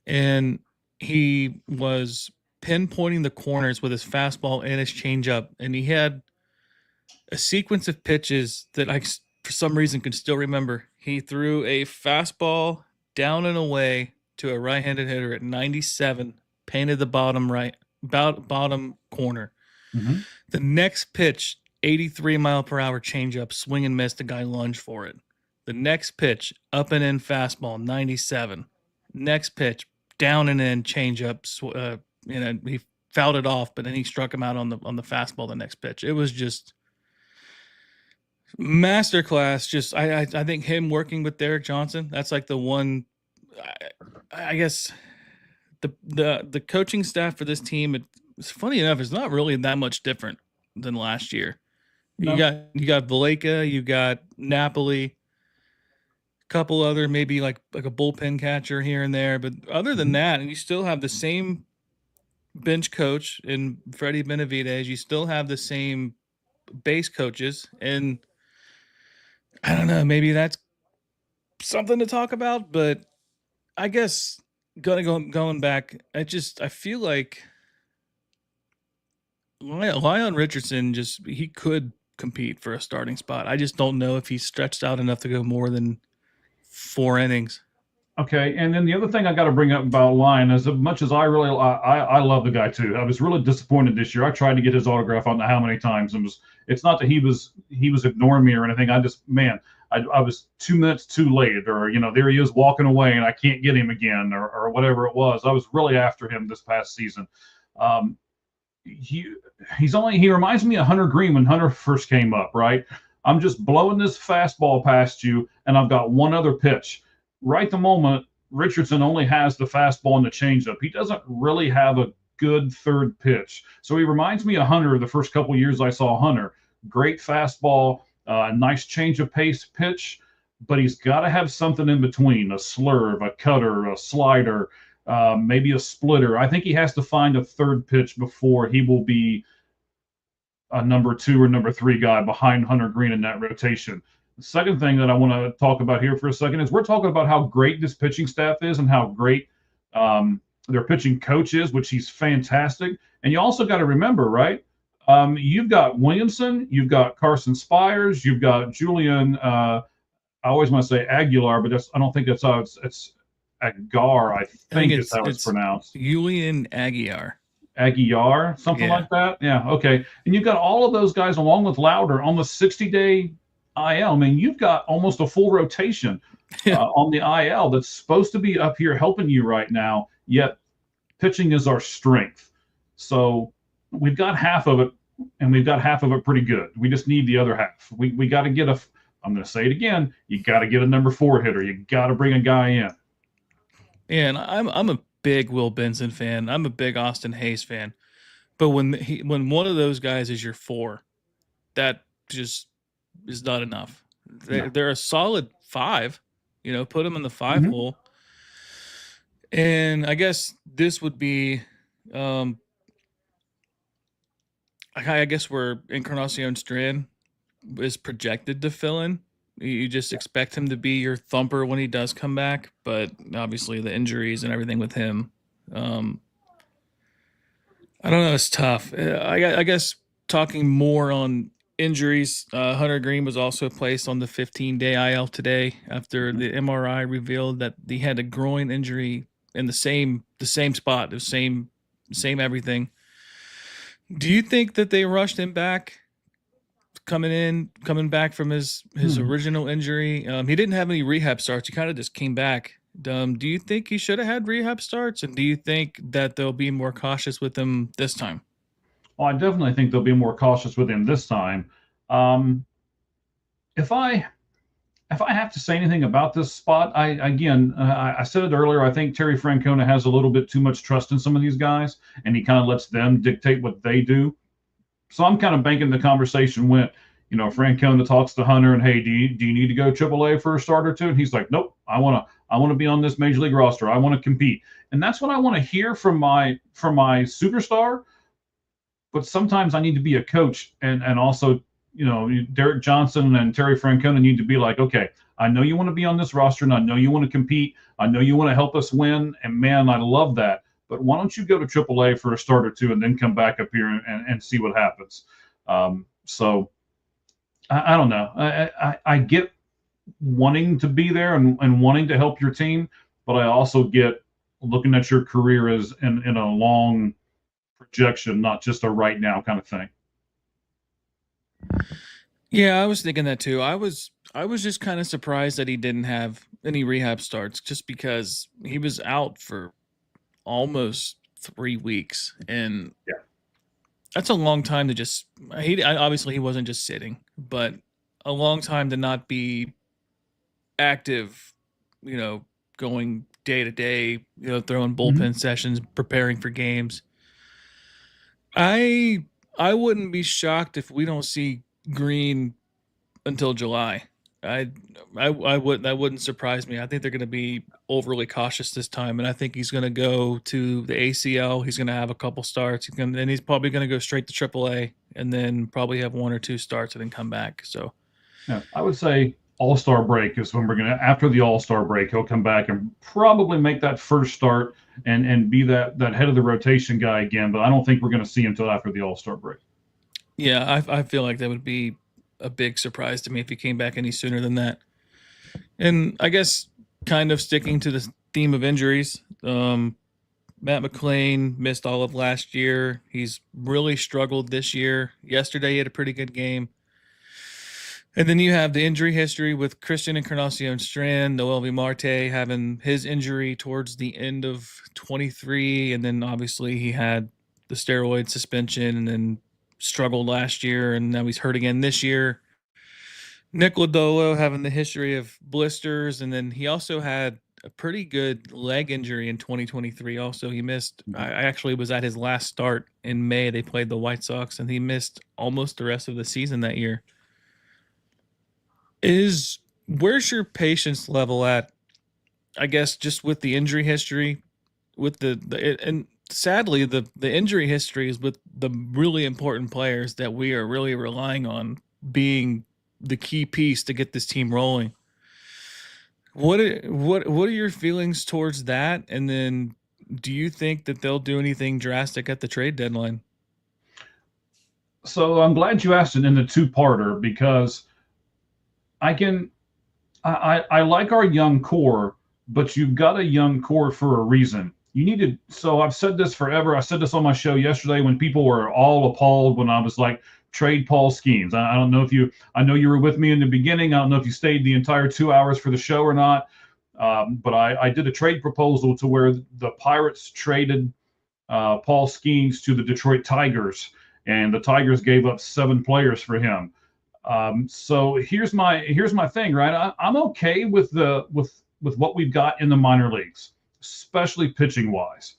and he was pinpointing the corners with his fastball and his changeup, and he had a sequence of pitches that I, for some reason, can still remember. He threw a fastball down and away to a right-handed hitter at 97, painted the bottom corner. Mm-hmm. The next pitch, 83-mile-per-hour changeup, swing and miss. The guy lunged for it. The next pitch, up and in fastball, 97. Next pitch, down and in changeup. He fouled it off, but then he struck him out on the fastball the next pitch. It was just masterclass. Just I think him working with Derek Johnson, that's like the one. I guess the coaching staff for this team, it's funny enough, it's not really that much different than last year. No. You got Valleca, you got Napoli, a couple other maybe like a bullpen catcher here and there, but other than that, and you still have the same bench coach in Freddie Benavidez. You still have the same base coaches, and I don't know. Maybe that's something to talk about, but I guess going back, I feel like Lyon Richardson he could compete for a starting spot. I just don't know if he's stretched out enough to go more than 4 innings. Okay, and then the other thing I got to bring up about Lyon is, as much as I love the guy too. I was really disappointed this year. I tried to get his autograph, on how many times, and it's not that he was ignoring me or anything. I was 2 minutes too late, or there he is walking away and I can't get him again, or whatever it was. I was really after him this past season. Um, he he reminds me of Hunter Green when Hunter first came up, right? I'm just blowing this fastball past you, and I've got one other pitch. Right the moment, Richardson only has the fastball and the changeup. He doesn't really have a good third pitch. So he reminds me of Hunter the first couple of years I saw Hunter. Great fastball, nice change of pace pitch, but he's got to have something in between, a slurve, a cutter, a slider, maybe a splitter. I think he has to find a third pitch before he will be a number 2 or number 3 guy behind Hunter Green in that rotation. The second thing that I want to talk about here for a second is we're talking about how great this pitching staff is and how great their pitching coach is, which he's fantastic. And you also got to remember, right? You've got Williamson, you've got Carson Spires, you've got Julian. I always want to say Aguilar, but I don't think that's how it's Agar. I think is how it's pronounced. Julian Aguilar. Aguilar, something like that. Yeah, okay. And you've got all of those guys along with Lauder on the 60-day IL. I mean, you've got almost a full rotation on the IL that's supposed to be up here helping you right now, yet pitching is our strength. So we've got half of it, and we've got half of it pretty good. We just need the other half. We got to get I'm going to say it again, you got to get a number 4 hitter. You got to bring a guy in. And I'm a big Will Benson fan. I'm a big Austin Hayes fan. But when one of those guys is your 4, that just is not enough. They're a solid 5, put them in the 5 hole. And I guess this would be, I guess where Encarnacion Strand is projected to fill in. You just expect him to be your thumper when he does come back, but obviously the injuries and everything with him, I don't know. It's tough. I guess talking more on injuries, Hunter Green was also placed on the 15-day IL today after the MRI revealed that he had a groin injury in the same spot, the same everything. Do you think that they rushed him back, coming back from his original injury? He didn't have any rehab starts. He kind of just came back. Do you think he should have had rehab starts, and do you think that they'll be more cautious with him this time? Well, I definitely think they'll be more cautious with him this time. If I have to say anything about this spot, I said it earlier. I think Terry Francona has a little bit too much trust in some of these guys, and he kind of lets them dictate what they do. So I'm kind of banking the conversation went, Francona talks to Hunter and, hey, do you need to go AAA for a start or two? And he's like, nope, I want to be on this major league roster. I want to compete, and that's what I want to hear from my superstar. But sometimes I need to be a coach, and also, Derek Johnson and Terry Francona need to be like, okay, I know you want to be on this roster, and I know you want to compete. I know you want to help us win, and man, I love that. But why don't you go to AAA for a start or two and then come back up here and see what happens? So I don't know. I get wanting to be there and wanting to help your team, but I also get looking at your career as in a long projection, not just a right now kind of thing. Yeah, I was thinking that too. I was just kind of surprised that he didn't have any rehab starts, just because he was out for almost 3 weeks, and that's a long time to just. Obviously he wasn't just sitting, but a long time to not be active. Going day to day. Throwing bullpen sessions, preparing for games. I wouldn't be shocked if we don't see Green until July. That wouldn't surprise me. I think they're going to be overly cautious this time, and I think he's going to go to the ACL. He's going to have a couple starts, then he's probably going to go straight to AAA, and then probably have 1 or 2 starts and then come back. So, yeah, I would say All-Star break is when after the All-Star break, he'll come back and probably make that first start and be that head of the rotation guy again. But I don't think we're going to see him until after the All-Star break. Yeah, I feel like that would be a big surprise to me if he came back any sooner than that. And I guess kind of sticking to the theme of injuries, Matt McClain missed all of last year. He's really struggled this year. Yesterday he had a pretty good game. And then you have the injury history with Christian Encarnacion Strand, Noel V. Marte having his injury towards the end of 23. And then obviously he had the steroid suspension and then struggled last year. And now he's hurt again this year. Nick Lodolo having the history of blisters. And then he also had a pretty good leg injury in 2023. Also, he missed, I actually was at his last start in May. They played the White Sox and he missed almost the rest of the season that year. Where's your patience level at? I guess just with the injury history, with and sadly the injury history is with the really important players that we are really relying on being the key piece to get this team rolling. What are your feelings towards that? And then do you think that they'll do anything drastic at the trade deadline? So I'm glad you asked it in the two-parter because I like our young core, but you've got a young core for a reason. You need to, so I've said this forever. I said this on my show yesterday when people were all appalled when I was like, trade Paul Skeens. I don't know I know you were with me in the beginning. I don't know if you stayed the entire 2 hours for the show or not. But I did a trade proposal to where the Pirates traded Paul Skeens to the Detroit Tigers, and the Tigers gave up 7 players for him. So here's my thing, right? I'm okay with what we've got in the minor leagues, especially pitching wise.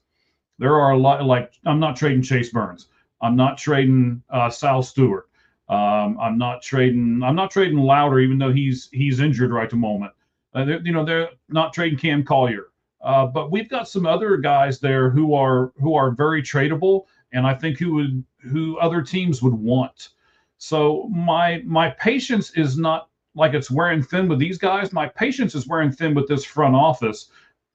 There are a lot, like I'm not trading Chase Burns. I'm not trading Sal Stewart. I'm not trading Louder, even though he's injured right at the moment. They're not trading Cam Collier. But we've got some other guys there who are very tradable, and I think who other teams would want. So my patience is not like it's wearing thin with these guys. My patience is wearing thin with this front office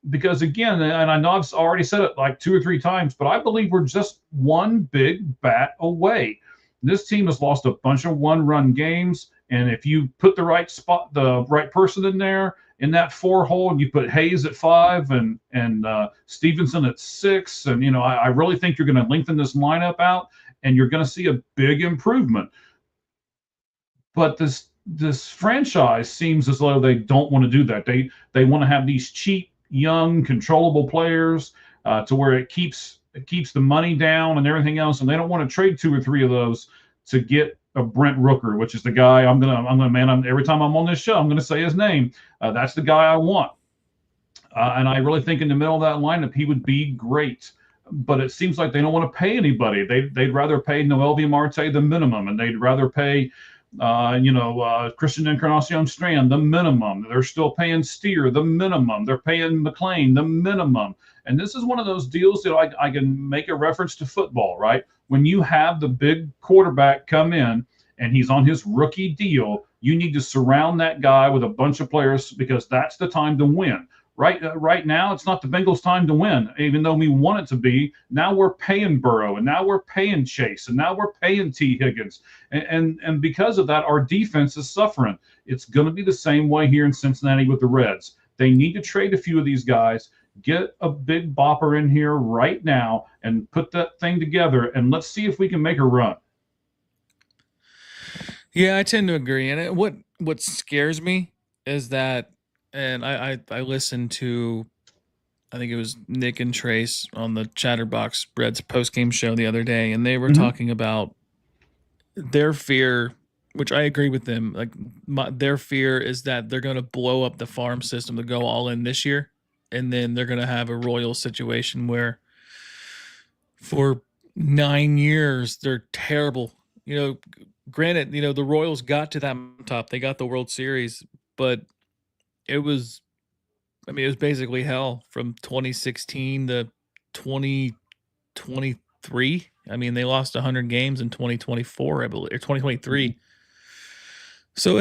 because, again, and I know I've already said it like 2 or 3 times, but I believe we're just one big bat away. This team has lost a bunch of one-run games, and if you put the right person in there in that 4 hole, and you put Hayes at 5 and Stevenson at 6, and I really think you're going to lengthen this lineup out, and you're going to see a big improvement. But this franchise seems as though they don't want to do that. They want to have these cheap, young, controllable players to where it keeps the money down and everything else, and they don't want to trade 2 or 3 of those to get a Brent Rooker, which is the guy every time I'm on this show, I'm gonna say his name. That's the guy I want, and I really think in the middle of that lineup he would be great. But it seems like they don't want to pay anybody. They'd rather pay Noel V. Marte the minimum, and they'd rather pay Christian Encarnacion Strand the minimum. They're still paying Steer the minimum. They're paying McClain the minimum. And this is one of those deals that I can make a reference to football, right? When you have the big quarterback come in and he's on his rookie deal, you need to surround that guy with a bunch of players because that's the time to win. Right now, it's not the Bengals' time to win, even though we want it to be. Now we're paying Burrow, and now we're paying Chase, and now we're paying T. Higgins. And because of that, our defense is suffering. It's going to be the same way here in Cincinnati with the Reds. They need to trade a few of these guys, get a big bopper in here right now, and put that thing together, and let's see if we can make a run. Yeah, I tend to agree. And what scares me is that, and I listened to, I think it was Nick and Trace on the Chatterbox Reds post-game show the other day, and they were talking about their fear, which I agree with them. Like their fear is that they're going to blow up the farm system to go all in this year, and then they're going to have a Royals situation where for 9 years they're terrible. Granted, the Royals got to that top. They got the World Series, but it was basically hell from 2016 to 2023. They lost 100 games in 2024, I believe, or 2023. So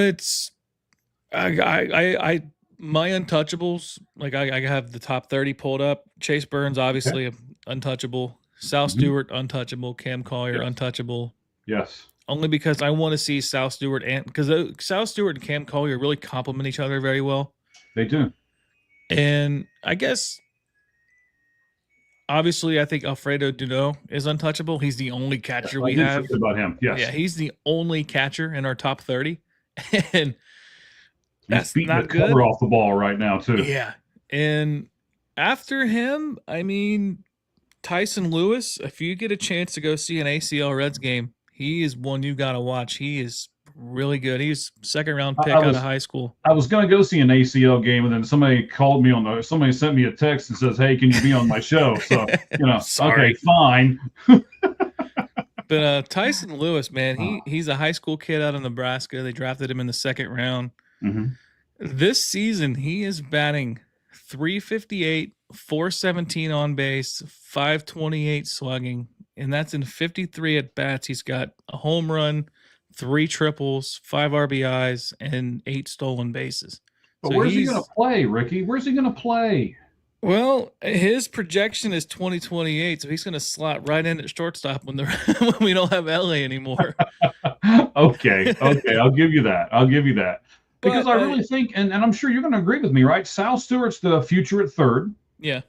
My untouchables, like I have the top 30 pulled up. Chase Burns, obviously untouchable. Sal Stewart, untouchable. Cam Collier, untouchable. Yes. Only because I want to see Sal Stewart because Sal Stewart and Cam Collier really complement each other very well. They do. And I guess, obviously, I think Alfredo Duno is untouchable. He's the only catcher we have. About him. Yes. Yeah, he's the only catcher in our top 30. And that's not good. Cover off the ball right now, too. Yeah. And after him, I mean, Tyson Lewis, if you get a chance to go see an ACL Reds game, he is one you got to watch. He is really good. He's second-round pick out of high school. I was going to go see an ACL game, and then somebody called me somebody sent me a text and says, "Hey, can you be on my show?" So, okay, fine. But Tyson Lewis, man, he's a high school kid out of Nebraska. They drafted him in the second round. Mm-hmm. This season, he is batting .358, .417 on base, .528 slugging, and that's in 53 at bats. He's got a home run, 3 triples, 5 RBIs, and 8 stolen bases. But where's he going to play, Ricky? Where's he going to play? Well, his projection is 2028, so he's going to slot right in at shortstop when we don't have LA anymore. Okay, I'll give you that. Because I really think, and I'm sure you're going to agree with me, right? Sal Stewart's the future at third. Yeah.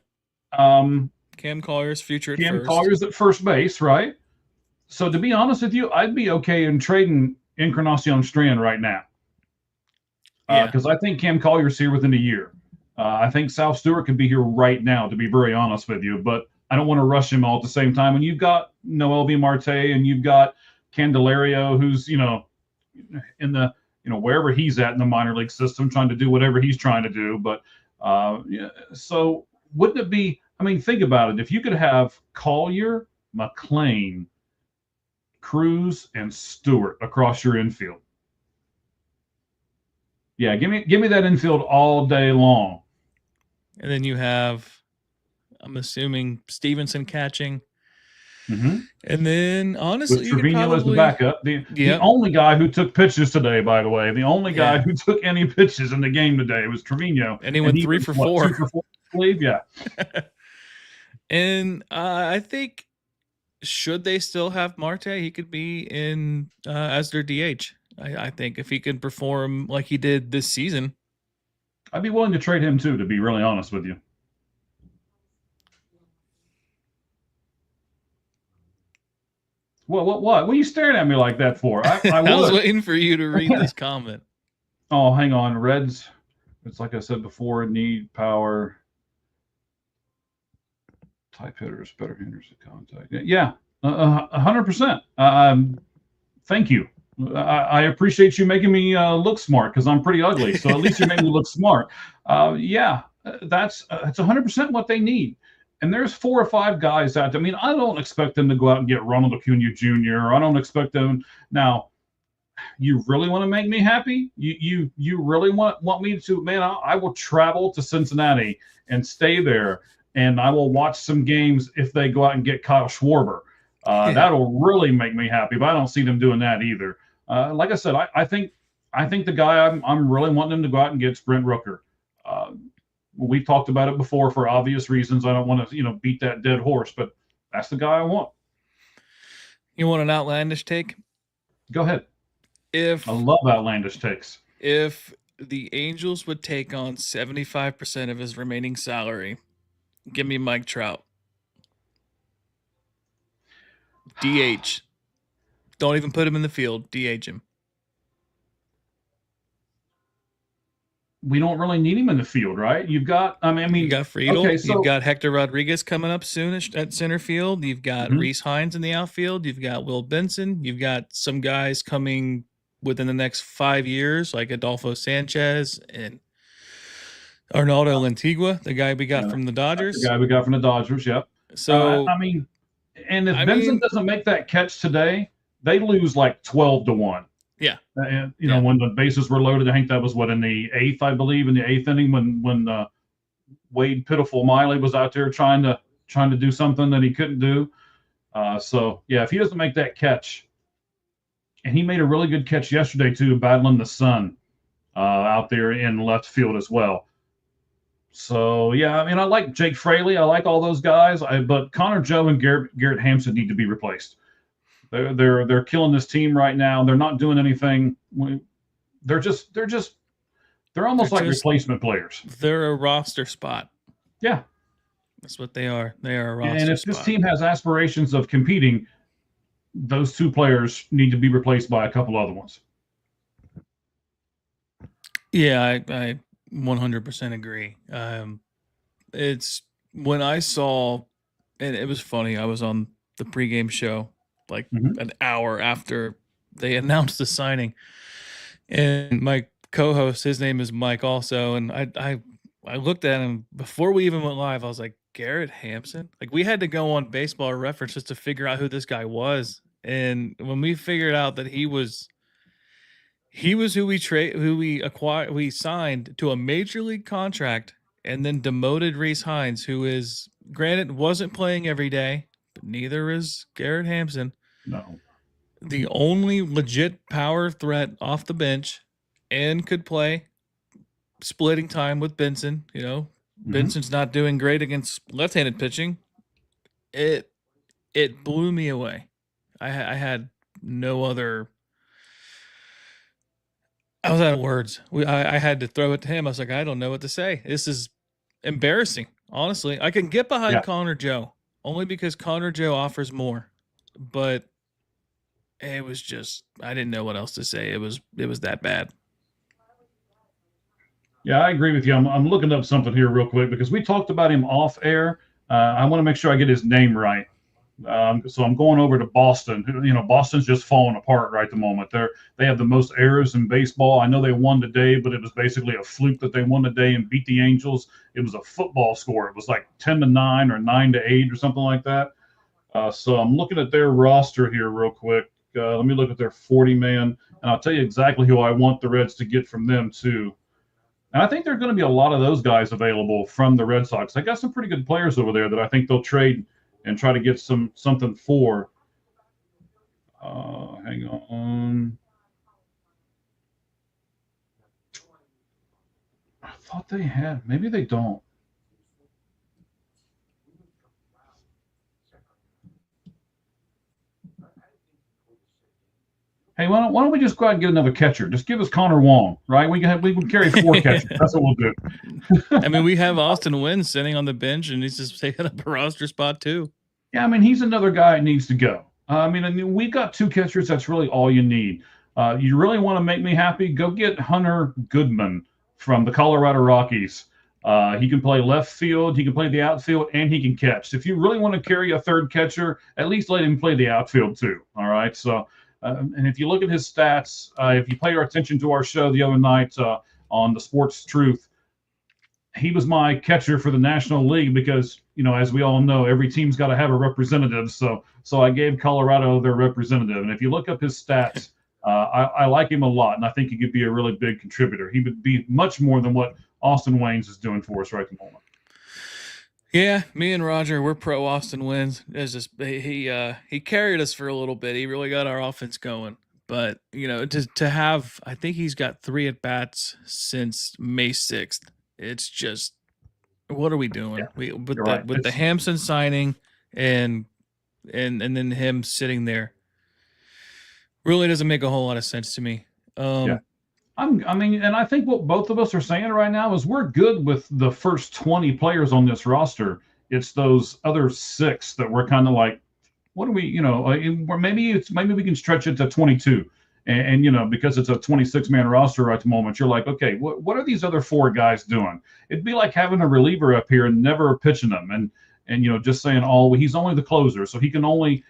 Cam Collier's future at first. Cam Collier's at first base, right? So to be honest with you, I'd be okay in trading Encarnacion Strand right now. Because I think Cam Collier's here within a year. I think Sal Stewart could be here right now, to be very honest with you. But I don't want to rush him all at the same time. And you've got Noel B. Marte and you've got Candelario, who's, in the, wherever he's at in the minor league system, trying to do whatever he's trying to do. But so wouldn't it be, think about it. If you could have Collier, McLean, Cruz, and Stewart across your infield. Yeah, give me that infield all day long. And then you have, I'm assuming, Stevenson catching. Mm-hmm. And then, honestly, with Trevino as the backup. The only guy who took pitches today, by the way, the only guy who took any pitches in the game today was Trevino. And he went 3 for 4. 2 for 4, I believe, yeah. And I think, should they still have Marte, he could be in as their DH. I think if he can perform like he did this season. I'd be willing to trade him too, to be really honest with you. What? What are you staring at me like that for? I was waiting for you to read this comment. Oh, hang on. Reds, it's like I said before, need power. Type hitters, better hitters of contact. Yeah, 100%. Thank you. I appreciate you making me look smart because I'm pretty ugly. So at least you made me look smart. Yeah, that's 100% what they need. And there's 4 or 5 guys out there. I don't expect them to go out and get Ronald Acuna Jr. I don't expect them. Now, you really want to make me happy? You really want me to? Man, I will travel to Cincinnati and stay there, and I will watch some games if they go out and get Kyle Schwarber. That'll really make me happy, but I don't see them doing that either. Like I said, I think the guy I'm really wanting him to go out and get is Brent Rooker. We've talked about it before for obvious reasons. I don't want to, beat that dead horse, but that's the guy I want. You want an outlandish take? Go ahead. I love outlandish takes. If the Angels would take on 75% of his remaining salary, give me Mike Trout. DH. Don't even put him in the field. DH him. We don't really need him in the field, right? You've got, you got Friedel. Okay, you've got Hector Rodriguez coming up soon at center field. You've got Reese Hines in the outfield. You've got Will Benson. You've got some guys coming within the next 5 years, like Adolfo Sanchez and Arnaldo Lantigua, the guy we got from the Dodgers. The guy we got from the Dodgers, yep. So, and if Benson doesn't make that catch today, they lose like 12-1. Yeah. And when the bases were loaded, I think that was in the 8th, I believe, in the 8th inning when Wade Pitiful Miley was out there trying to do something that he couldn't do. So yeah, if he doesn't make that catch, and he made a really good catch yesterday too, battling the sun. out there in left field as well. So yeah, I mean, I like Jake Fraley. I like all those guys. But Connor Joe and Garrett Hampson need to be replaced. They're killing this team right now. They're not doing anything. They're almost like replacement players. They're a roster spot. Yeah, that's what they are. They are a roster and if spot. this team has aspirations of competing, those two players need to be replaced by a couple other ones. Yeah, I 100% agree. It's when I saw, and it was funny. I was on the pregame show like an hour after they announced the signing, and my co-host, his name is Mike also, and I looked at him before we even went live. I was like, Garrett Hampson? Like, we had to go on Baseball Reference just to figure out who this guy was, and when we figured out that he was who we signed to a major league contract and then demoted Reese Hines, who is, granted, wasn't playing every day, but neither is Garrett Hampson. No. The only legit power threat off the bench and could play, splitting time with Benson. Benson's not doing great against left-handed pitching. It blew me away. I had no other. I was out of words. I had to throw it to him. I was like, I don't know what to say. This is embarrassing, honestly. I can get behind Connor Joe only because Connor Joe offers more, but it was just, I didn't know what else to say. It was that bad. Yeah, I agree with you. I'm looking up something here real quick because we talked about him off air. I want to make sure I get his name right. So I'm going over to Boston. Boston's just falling apart right at the moment. They have the most errors in baseball. I know they won today, but it was basically a fluke that they won today and beat the Angels. It was a football score. It was like 10-9 or 9-8 or something like that. So I'm looking at their roster here real quick. Let me look at their 40-man, and I'll tell you exactly who I want the Reds to get from them too. And I think there are going to be a lot of those guys available from the Red Sox. They got some pretty good players over there that I think they'll trade and try to get something for. Hang on. I thought they had. Maybe they don't. Hey, why don't we just go out and get another catcher? Just give us Connor Wong, right? We can carry 4 catchers. That's what we'll do. I mean, we have Austin Wynn sitting on the bench, and he's just taking up a roster spot too. Yeah, I mean, he's another guy that needs to go. I mean, we've got 2 catchers. That's really all you need. You really want to make me happy? Go get Hunter Goodman from the Colorado Rockies. He can play left field, he can play the outfield, and he can catch. If you really want to carry a third catcher, at least let him play the outfield too. All right, so. And if you look at his stats, if you pay attention to our show the other night on the Sports Truth, he was my catcher for the National League because, as we all know, every team's got to have a representative. So I gave Colorado their representative. And if you look up his stats, I like him a lot, and I think he could be a really big contributor. He would be much more than what Austin Waynes is doing for us right at the moment. Yeah, me and Roger, we're pro Austin Wins. He carried us for a little bit. He really got our offense going. But to have, I think he's got 3 at bats since May 6th. It's just, what are we doing? Yeah, with the Hampson signing and then him sitting there, really doesn't make a whole lot of sense to me. And I think what both of us are saying right now is we're good with the first 20 players on this roster. It's those other 6 that we're kind of like, what do we, maybe we can stretch it to 22. And because it's a 26-man roster right at the moment, you're like, okay, what are these other 4 guys doing? It'd be like having a reliever up here and never pitching them. And just saying, he's only the closer, so he can only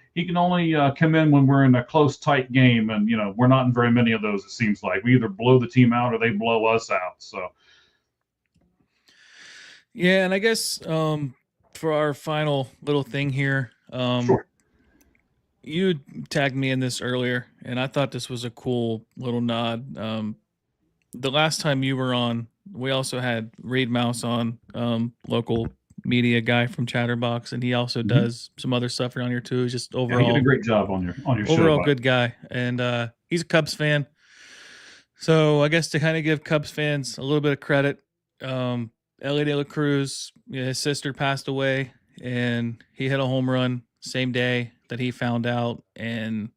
come in when we're in a close, tight game, and we're not in very many of those. It seems like we either blow the team out or they blow us out. So, yeah, and I guess for our final little thing here, sure. You tagged me in this earlier, and I thought this was a cool little nod. The last time you were on, we also had Reed Mouse on, local media guy from Chatterbox, and he also does some other stuff around here too. He's just overall he did a great job on your show. Overall good guy, and he's a Cubs fan. So I guess to kind of give Cubs fans a little bit of credit, Ellie De La Cruz, his sister passed away, and he hit a home run same day that he found out. And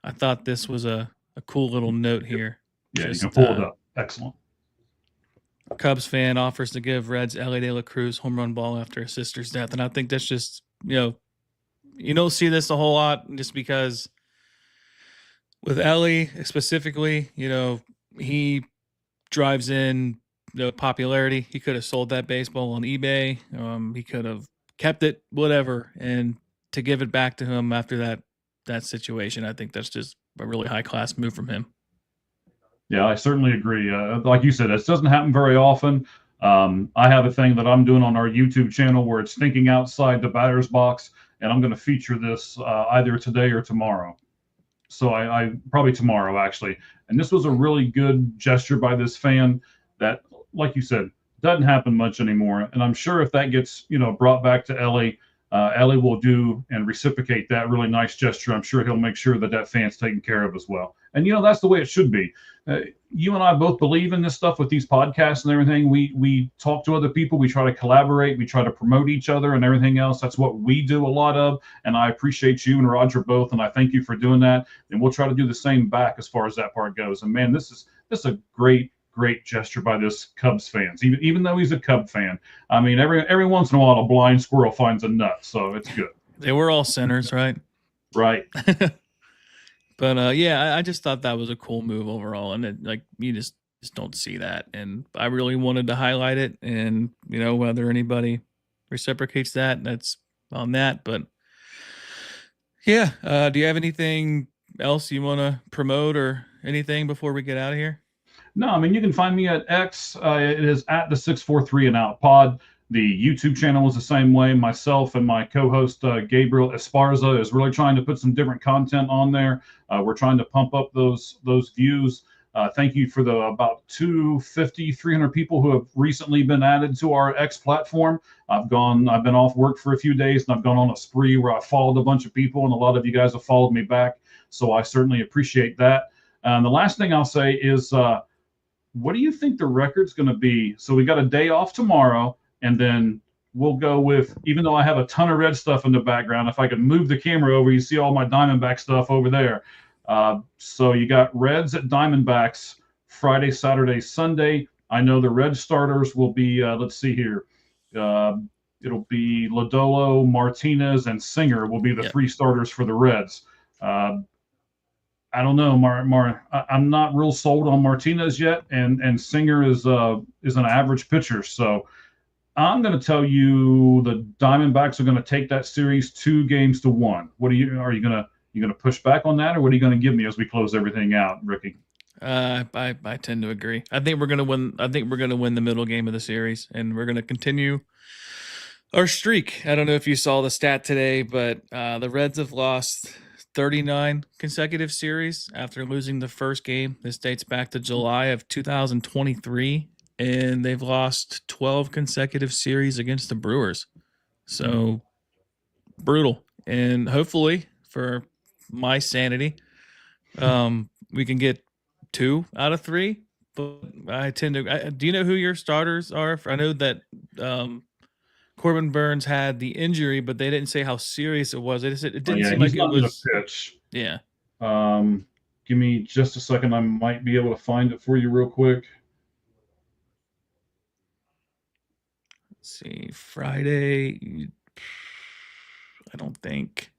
I thought this was a cool little note here. Yeah, you can pull it up. Excellent. Cubs fan offers to give Reds Ellie De La Cruz home run ball after his sister's death. And I think that's just, you don't see this a whole lot just because with Ellie specifically, he drives in the popularity. He could have sold that baseball on eBay. He could have kept it, whatever. And to give it back to him after that situation, I think that's just a really high class move from him. Yeah, I certainly agree. Like you said, this doesn't happen very often. I have a thing that I'm doing on our YouTube channel where it's thinking outside the batter's box, and I'm going to feature this either today or tomorrow. So I probably tomorrow, actually. And this was a really good gesture by this fan that, like you said, doesn't happen much anymore. And I'm sure if that gets, brought back to Ellie, Ellie will do and reciprocate that really nice gesture. I'm sure he'll make sure that fan's taken care of as well. And, that's the way it should be. You and I both believe in this stuff with these podcasts and everything. We talk to other people. We try to collaborate. We try to promote each other and everything else. That's what we do a lot of. And I appreciate you and Roger both. And I thank you for doing that. And we'll try to do the same back as far as that part goes. And man, this is a great gesture by this Cubs fans, even though he's a Cub fan. I mean, every once in a while, a blind squirrel finds a nut. So it's good. They were all sinners, right? Right. But yeah, I just thought that was a cool move overall, and you just don't see that, and I really wanted to highlight it, and whether anybody reciprocates that's on that, but yeah, do you have anything else you want to promote or anything before we get out of here? No, I mean, you can find me at X. It is at the 643 and Out Pod. The YouTube channel is the same way. Myself and my co-host Gabriel Esparza is really trying to put some different content on there. We're trying to pump up those views. Thank you for the about 250, 300 people who have recently been added to our X platform. I've been off work for a few days, and I've gone on a spree where I followed a bunch of people, and a lot of you guys have followed me back. So I certainly appreciate that. And the last thing I'll say is, what do you think the record's going to be? So we got a day off tomorrow. And then we'll go with, even though I have a ton of red stuff in the background, if I could move the camera over, you see all my Diamondback stuff over there. So you got Reds at Diamondbacks Friday, Saturday, Sunday. I know the Red starters will be, let's see here. It'll be Lodolo, Martinez, and Singer will be the three starters for the Reds. I don't know, I'm not real sold on Martinez yet, and Singer is an average pitcher, so I'm going to tell you the Diamondbacks are going to take that series 2-1. Are you going to push back on that, or what are you going to give me as we close everything out, Ricky? I tend to agree. I think we're going to win. I think we're going to win the middle game of the series, and we're going to continue our streak. I don't know if you saw the stat today, but the Reds have lost 39 consecutive series after losing the first game. This dates back to July of 2023. And they've lost 12 consecutive series against the Brewers. So brutal. And hopefully, for my sanity, we can get 2 out of 3. But I tend to. Do you know who your starters are? I know that Corbin Burns had the injury, but they didn't say how serious it was. It didn't seem like it was. Pitch. Yeah. Give me just a second. I might be able to find it for you real quick. Let's see, Friday. I don't think.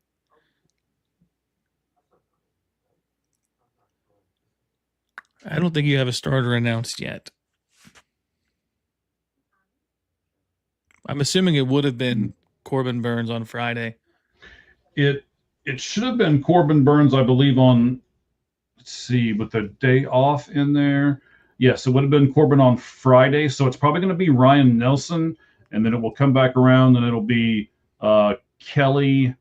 You have a starter announced yet. I'm assuming it would have been Corbin Burns on Friday. It should have been Corbin Burns, I believe, on, let's see, with the day off in there. Yes, it would have been Corbin on Friday. So it's probably going to be Ryan Nelson. And then it will come back around, and it'll be Kelly.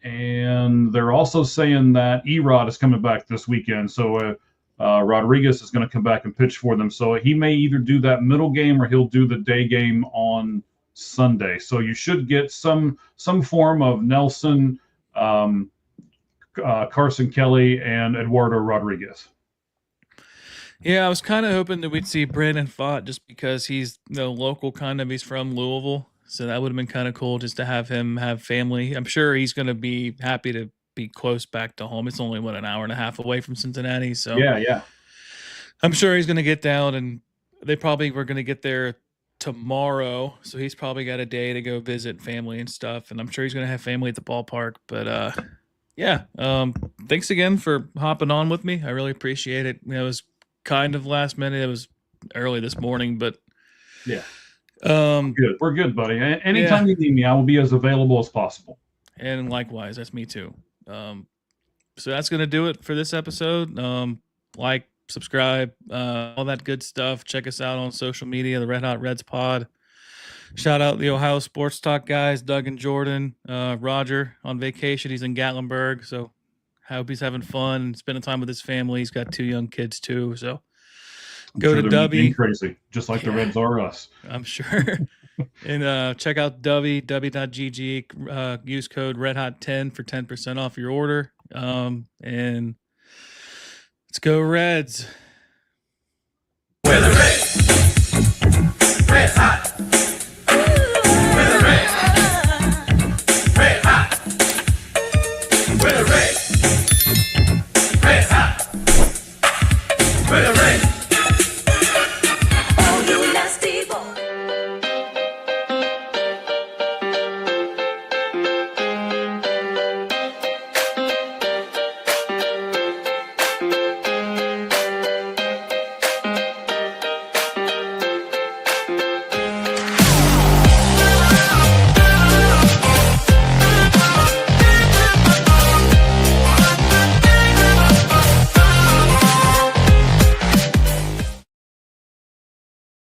And they're also saying that Erod is coming back this weekend. So Rodriguez is going to come back and pitch for them. So he may either do that middle game or he'll do the day game on Sunday. So you should get some form of Nelson, Carson Kelly, and Eduardo Rodriguez. Yeah, I was kind of hoping that we'd see Brandon Fott just because he's local kind of. He's from Louisville, so that would have been kind of cool just to have him have family. I'm sure he's going to be happy to be close back to home. It's only an hour and a half away from Cincinnati, so Yeah. I'm sure he's going to get down, and they probably were going to get there tomorrow, so he's probably got a day to go visit family and stuff, and I'm sure he's going to have family at the ballpark. But yeah, thanks again for hopping on with me. I really appreciate it. It was kind of last minute. It was early this morning, but yeah, good. We're good, buddy. Anytime you need me, I will be as available as possible. And likewise, that's me too. So that's gonna do it for this episode. Like, subscribe, all that good stuff. Check us out on social media, the Red Hot Reds Pod. Shout out the Ohio Sports Talk guys, Doug and Jordan. Roger on vacation. He's in Gatlinburg, so I hope he's having fun and spending time with his family. He's got 2 young kids too, so go to Dubby. Crazy, just like the Reds are us. I'm sure. And check out Dubby, dubby.gg. Use code RedHot10 for 10% off your order. And let's go Reds. We're the Reds. Red hot. We're the Reds. Red hot. We're the Reds.